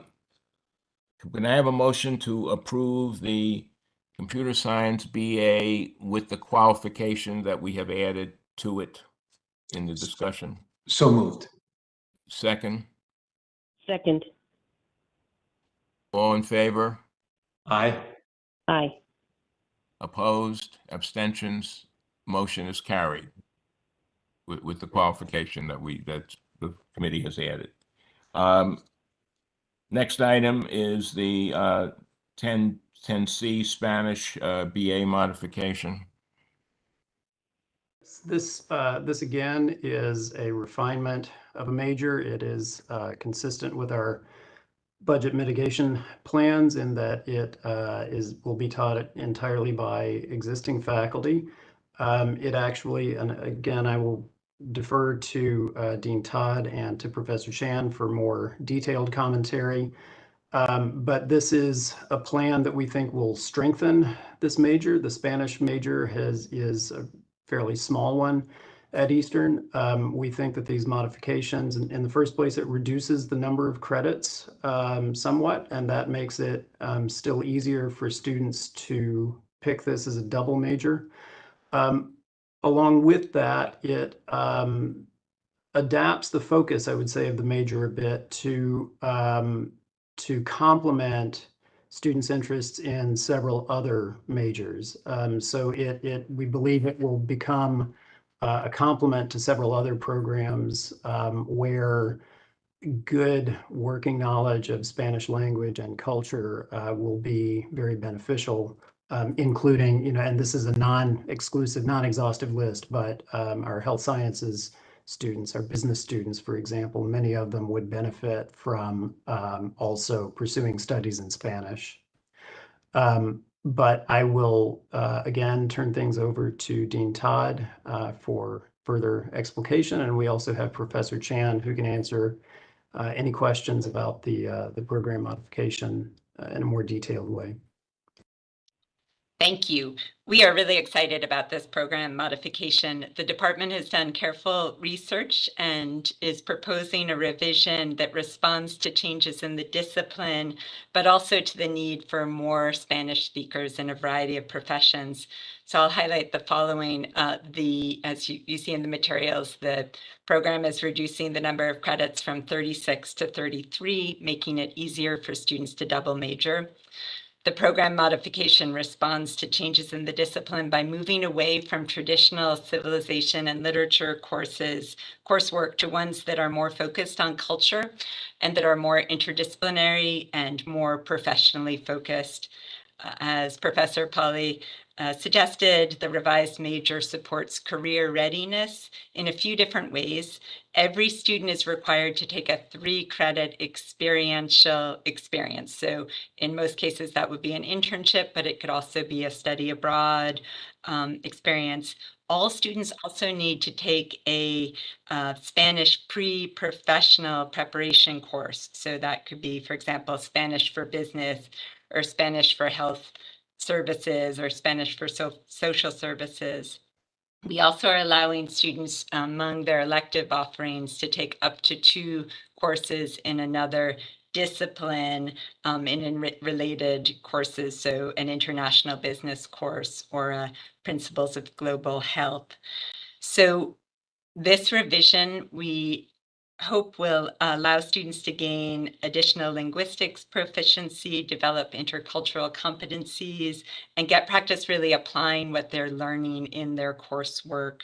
I have a motion to approve the computer science BA with the qualification that we have added to it in the discussion? So moved. Second? Second. All in favor? Aye. Aye. Opposed? Abstentions? Motion is carried with the qualification that the committee has added. Next item is the 10C Spanish BA modification. This again is a refinement of a major. It is consistent with our budget mitigation plans in that it will be taught entirely by existing faculty. It actually, and again, I will defer to Dean Todd and to Professor Chan for more detailed commentary. But this is a plan that we think will strengthen this major. The Spanish major is a fairly small one at Eastern. We think that these modifications, in the first place, it reduces the number of credits somewhat, and that makes it still easier for students to pick this as a double major. Along with that, it adapts the focus, I would say, of the major a bit to complement students' interests in several other majors. So we believe it will become a complement to several other programs where good working knowledge of Spanish language and culture will be very beneficial, including, and this is a non-exclusive, non-exhaustive list, but our health sciences students, our business students, for example, many of them would benefit from also pursuing studies in Spanish. But I will, again, turn things over to Dean Todd for further explication. And we also have Professor Chan, who can answer any questions about the program modification in a more detailed way. Thank you. We are really excited about this program modification. The department has done careful research and is proposing a revision that responds to changes in the discipline, but also to the need for more Spanish speakers in a variety of professions. So I'll highlight the following. As you see in the materials, the program is reducing the number of credits from 36 to 33, making it easier for students to double major. The program modification responds to changes in the discipline by moving away from traditional civilization and literature coursework to ones that are more focused on culture and that are more interdisciplinary and more professionally focused. As Professor Pauly suggested, the revised major supports career readiness in a few different ways. Every student is required to take a 3-credit experiential experience. So in most cases, that would be an internship, but it could also be a study abroad experience. All students also need to take a Spanish pre-professional preparation course. So that could be, for example, Spanish for business, or Spanish for health services, or Spanish for social services. We also are allowing students among their elective offerings to take up to 2 courses in another discipline in related courses, so an international business course or a principles of global health. So this revision, we hope will allow students to gain additional linguistics proficiency, develop intercultural competencies, and get practice really applying what they're learning in their coursework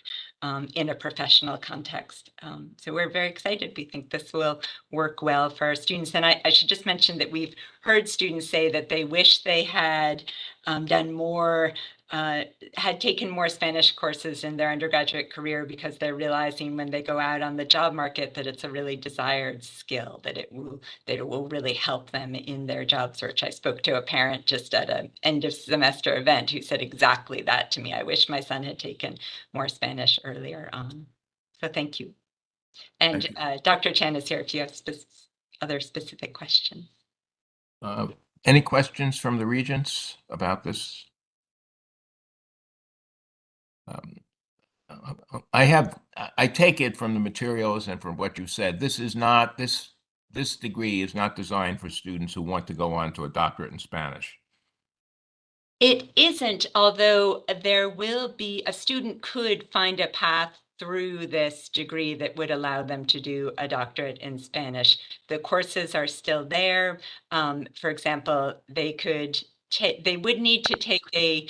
in a professional context. So we're very excited. We think this will work well for our students. And I should just mention that we've heard students say that they wish they had done more had taken more Spanish courses in their undergraduate career because they're realizing when they go out on the job market that it's a really desired skill, that it will really help them in their job search. I spoke to a parent just at an end of semester event who said exactly that to me. I wish my son had taken more Spanish earlier on. So thank you. And Dr. Chen is here if you have other specific questions. Any questions from the regents about this? I take it from the materials and from what you said, this degree is not designed for students who want to go on to a doctorate in Spanish. It isn't, although there will be, a student could find a path through this degree that would allow them to do a doctorate in Spanish. The courses are still there. For example, they would need to take a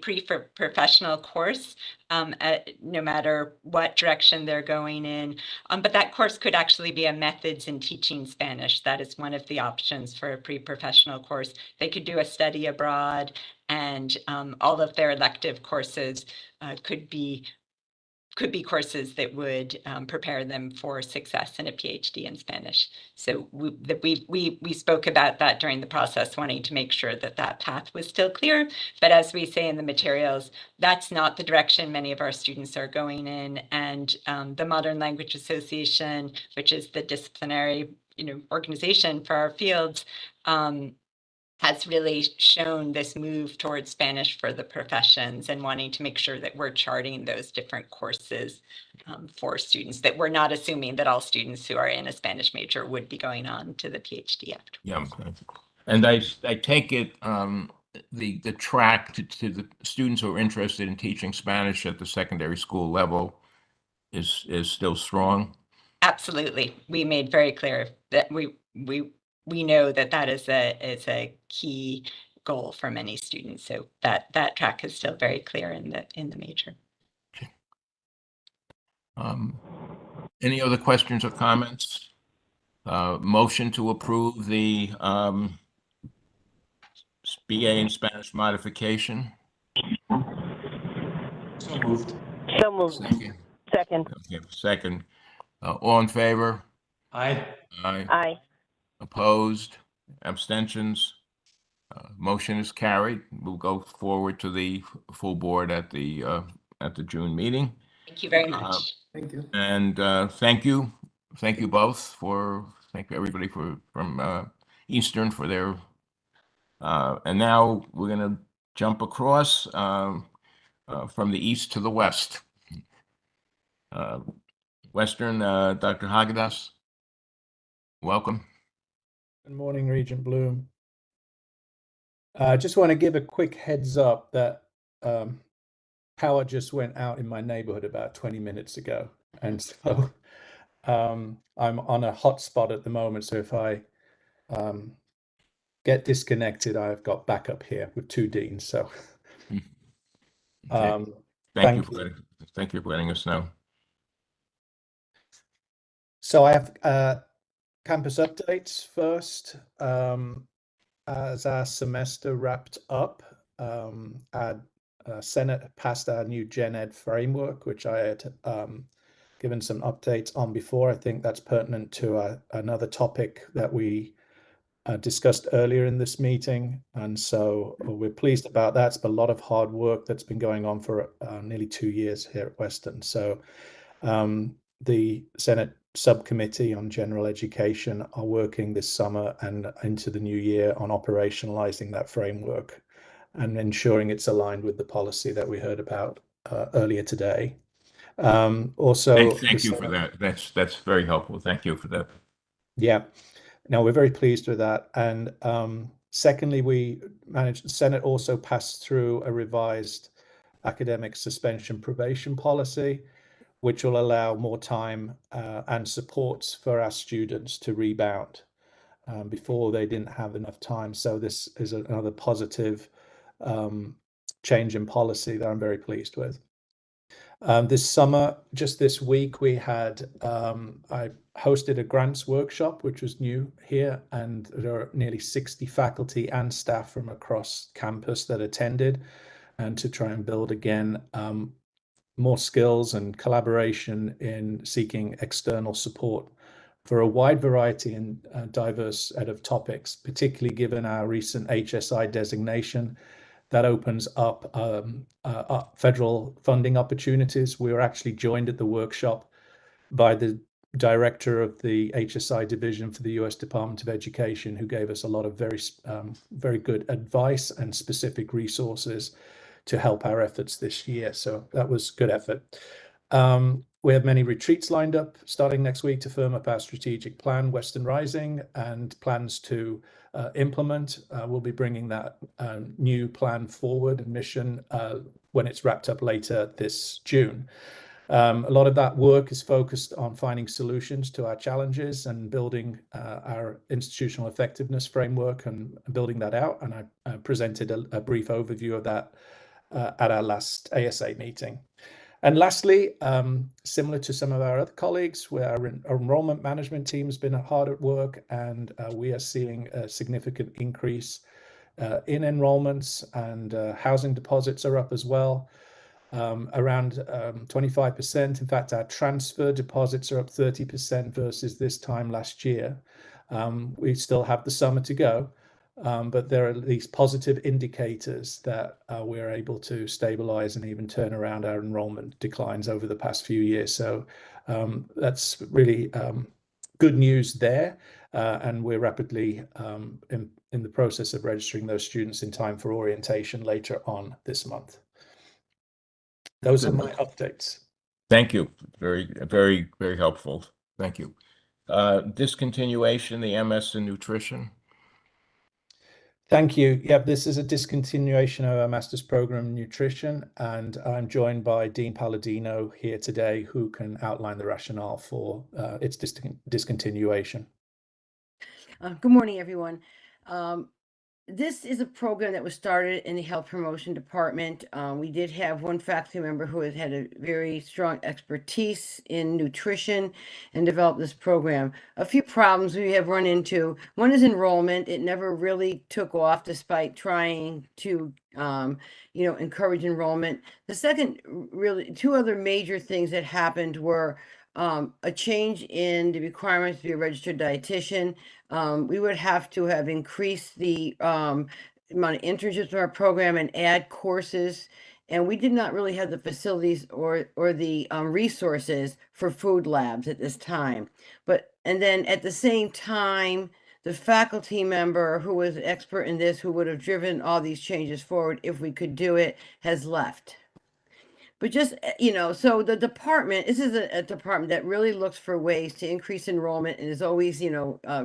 pre-professional course, no matter what direction they're going in. But that course could actually be a methods in teaching Spanish. That is one of the options for a pre-professional course. They could do a study abroad, and all of their elective courses could be courses that would prepare them for success in a PhD in Spanish. So we spoke about that during the process, wanting to make sure that that path was still clear. But as we say in the materials, that's not the direction many of our students are going in. And the Modern Language Association, which is the disciplinary organization for our fields, has really shown this move towards Spanish for the professions and wanting to make sure that we're charting those different courses for students, that we're not assuming that all students who are in a Spanish major would be going on to the PhD after. Yeah, and I take it the track to the students who are interested in teaching Spanish at the secondary school level is still strong. Absolutely, we made very clear that we know that is a key goal for many students. So that track is still very clear in the major. Any other questions or comments? Motion to approve the BA in Spanish modification. So moved. So moved. Second. Okay, second. All in favor? Aye. Aye. Aye. Opposed? Abstentions? Motion is carried. We'll go forward to the full board at the June meeting. Thank you very much. Thank you. And thank you both thank everybody from Eastern for their. And now we're going to jump across from the east to the west. Western, Dr. Haagedas, welcome. Good morning, Regent Bloom. I just want to give a quick heads up that power just went out in my neighborhood about 20 minutes ago. And so I'm on a hotspot at the moment. So if I get disconnected, I've got backup here with 2 deans. So thank you for letting us know. So I have campus updates first. As our semester wrapped up, our Senate passed our new Gen Ed framework, which I had given some updates on before. I think that's pertinent to another topic that we discussed earlier in this meeting. And so we're pleased about that. It's been a lot of hard work that's been going on for nearly 2 years here at Western. So the Senate Subcommittee on General Education are working this summer and into the new year on operationalizing that framework and ensuring it's aligned with the policy that we heard about earlier today. Also, thank you for that. That's very helpful. Thank you for that. Yeah, no, we're very pleased with that. And secondly, the Senate also passed through a revised academic suspension probation policy, which will allow more time and supports for our students to rebound. Before they didn't have enough time. So this is another positive change in policy that I'm very pleased with. This summer, just this week, we had, I hosted a grants workshop, which was new here, and there are nearly 60 faculty and staff from across campus that attended, and to try and build again more skills and collaboration in seeking external support for a wide variety and diverse set of topics, particularly given our recent HSI designation that opens up federal funding opportunities. We were actually joined at the workshop by the director of the HSI division for the US Department of Education, who gave us a lot of very good advice and specific resources to help our efforts this year. So that was good effort. We have many retreats lined up starting next week to firm up our strategic plan, Western Rising, and plans to implement. We'll be bringing that new plan forward and mission when it's wrapped up later this June. A lot of that work is focused on finding solutions to our challenges and building our institutional effectiveness framework and building that out. And I presented a brief overview of that at our last ASA meeting. And lastly, similar to some of our other colleagues, our enrollment management team has been hard at work, and we are seeing a significant increase in enrollments, and housing deposits are up as well, around 25%. In fact, our transfer deposits are up 30% versus this time last year. We still have the summer to go. But there are these positive indicators that we're able to stabilize and even turn around our enrollment declines over the past few years. So that's really good news there. And we're rapidly in the process of registering those students in time for orientation later on this month. Those are my updates. Thank you. Very, very, very helpful. Thank you. Discontinuation, the MS in nutrition. Thank you. Yeah, this is a discontinuation of our master's program in nutrition, and I'm joined by Dean Palladino here today, who can outline the rationale for its discontinuation. Good morning, everyone. This is a program that was started in the health promotion department. We did have one faculty member who has had a very strong expertise in nutrition and developed this program. A few problems we have run into. One is enrollment. It never really took off despite trying to encourage enrollment. The second, really, two other major things that happened were a change in the requirements to be a registered dietitian. We would have to have increased the amount of internships in our program and add courses. And we did not really have the facilities or the resources for food labs at this time. And then at the same time, the faculty member who was an expert in this, who would have driven all these changes forward if we could do it, has left. But just, so the department, this is a department that really looks for ways to increase enrollment and is always,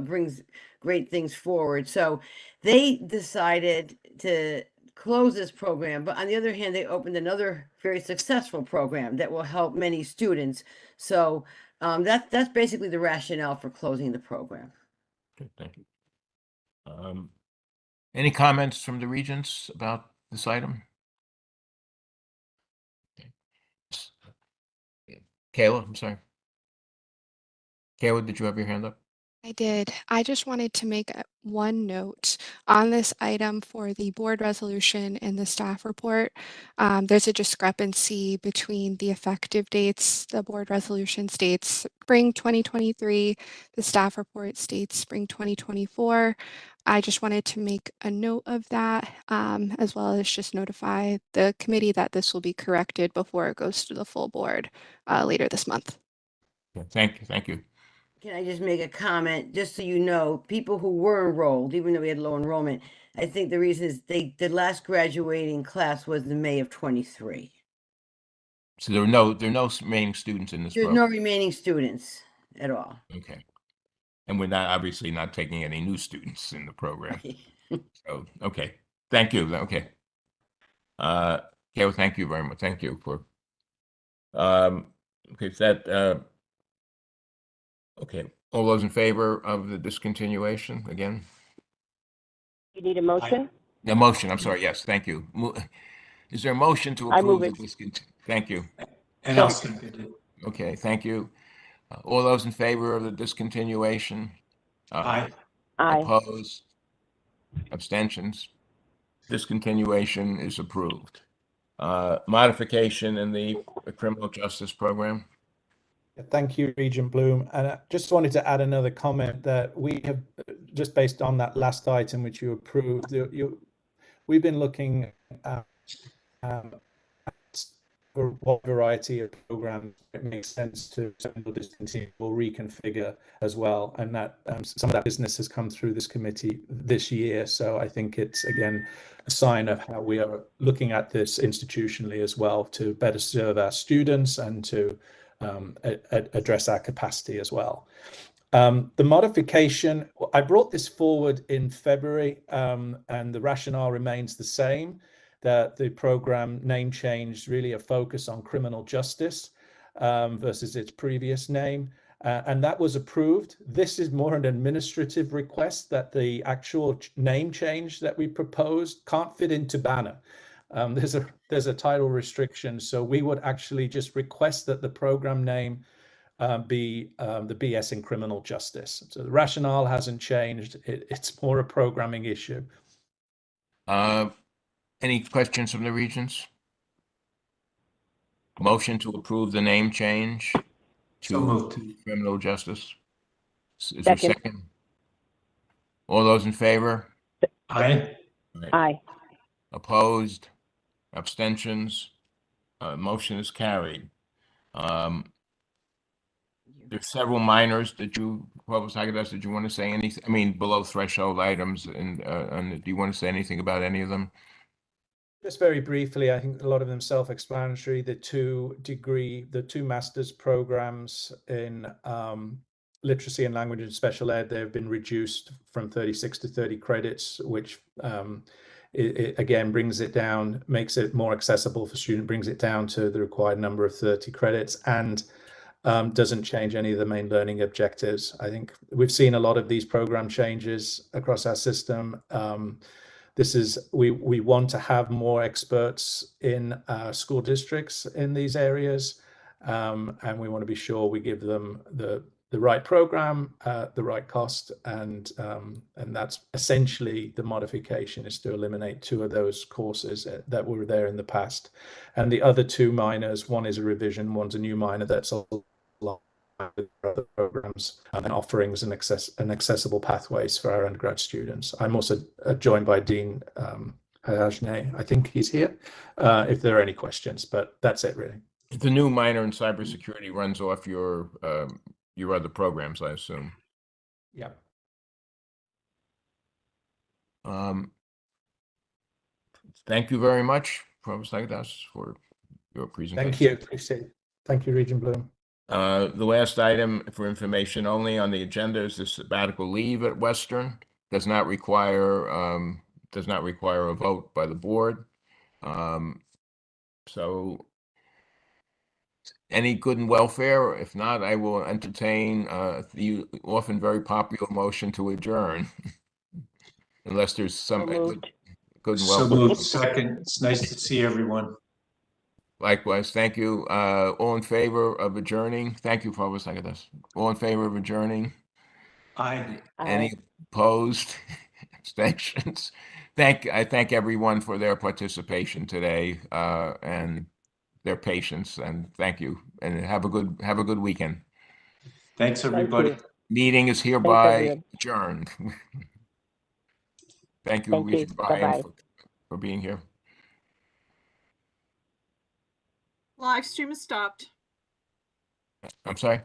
brings great things forward. So they decided to close this program. But on the other hand, they opened another very successful program that will help many students. So that's basically the rationale for closing the program. Okay, thank you. Any comments from the regents about this item? Kayla, I'm sorry. Kayla, did you have your hand up? I did. I just wanted to make one note on this item for the board resolution and the staff report. There's a discrepancy between the effective dates. The board resolution states spring 2023. The staff report states spring 2024. I just wanted to make a note of that, as well as just notify the committee that this will be corrected before it goes to the full board later this month. Thank you. Thank you. Can I just make a comment, just so you know, people who were enrolled, even though we had low enrollment, I think the reason is the last graduating class was in May of 23. So there are no remaining students in this There's program? no remaining students at all. Okay. And we're obviously not taking any new students in the program. So, okay. Thank you. Okay. Well, thank you very much. Thank you for, Okay, is that, okay, all those in favor of the discontinuation again? You need a motion? The motion, I'm sorry, yes, thank you. Is there a motion to I approve move the it. discontinuation? Thank you. And I'll second it. Okay, thank you. All those in favor of the discontinuation? Aye. Aye. Opposed? Abstentions? Discontinuation is approved. Modification in the criminal justice program? Thank you, Regent Bloom. And I just wanted to add another comment that we have, just based on that last item which you approved, we've been looking at for what variety of programs it makes sense to discontinue or reconfigure as well. And that some of that business has come through this committee this year. So I think it's, again, a sign of how we are looking at this institutionally as well to better serve our students and to address our capacity as well. The modification, I brought this forward in February, and the rationale remains the same, that the program name changed really a focus on criminal justice versus its previous name. And that was approved. This is more an administrative request that the actual name change that we proposed can't fit into banner. There's a title restriction, so we would actually just request that the program name be the BS in criminal justice. So the rationale hasn't changed. It's more a programming issue. Any questions from the regents? Motion to approve the name change to criminal justice. Is there a second? All those in favor? Aye. Aye. Opposed? Abstentions? Motion is carried. There's several minors that you, Provost Hagedorn, did you want to say anything? I mean, below threshold items, and do you want to say anything about any of them? Just very briefly, I think a lot of them self-explanatory. The two master's programs in literacy and language and special ed, they've been reduced from 36 to 30 credits, which it again brings it down, makes it more accessible for students, brings it down to the required number of 30 credits, and doesn't change any of the main learning objectives. I think we've seen a lot of these program changes across our system. We want to have more experts in school districts in these areas, and we want to be sure we give them the right program at the right cost, and that's essentially the modification, is to eliminate 2 of those courses that were there in the past, and the other 2 minors, one is a revision, one's a new minor that's along with other programs and offerings and accessible pathways for our undergrad students. I'm also joined by Dean Hajne. I think he's here if there are any questions, but that's it really. The new minor in cybersecurity runs off your other programs, I assume. Yeah. Thank you very much, Provost Hagedorn, for your presentation. Thank you. Appreciate it. Thank you, Regent Bloom. The last item for information only on the agenda is the sabbatical leave at Western. Does not require a vote by the board. So any good and welfare? If not, I will entertain the often very popular motion to adjourn. Unless there's some good and welfare. So moved. Second. It's nice to see everyone. Likewise, thank you. All in favor of adjourning? Thank you, Provost Hagedorn. All in favor of adjourning? Aye. Any opposed? Abstentions? I thank everyone for their participation today and their patience, and thank you. And have a good weekend. Thanks, everybody. Meeting is hereby adjourned. Thank you, Regent Bryan, for being here. Live stream is stopped. I'm sorry?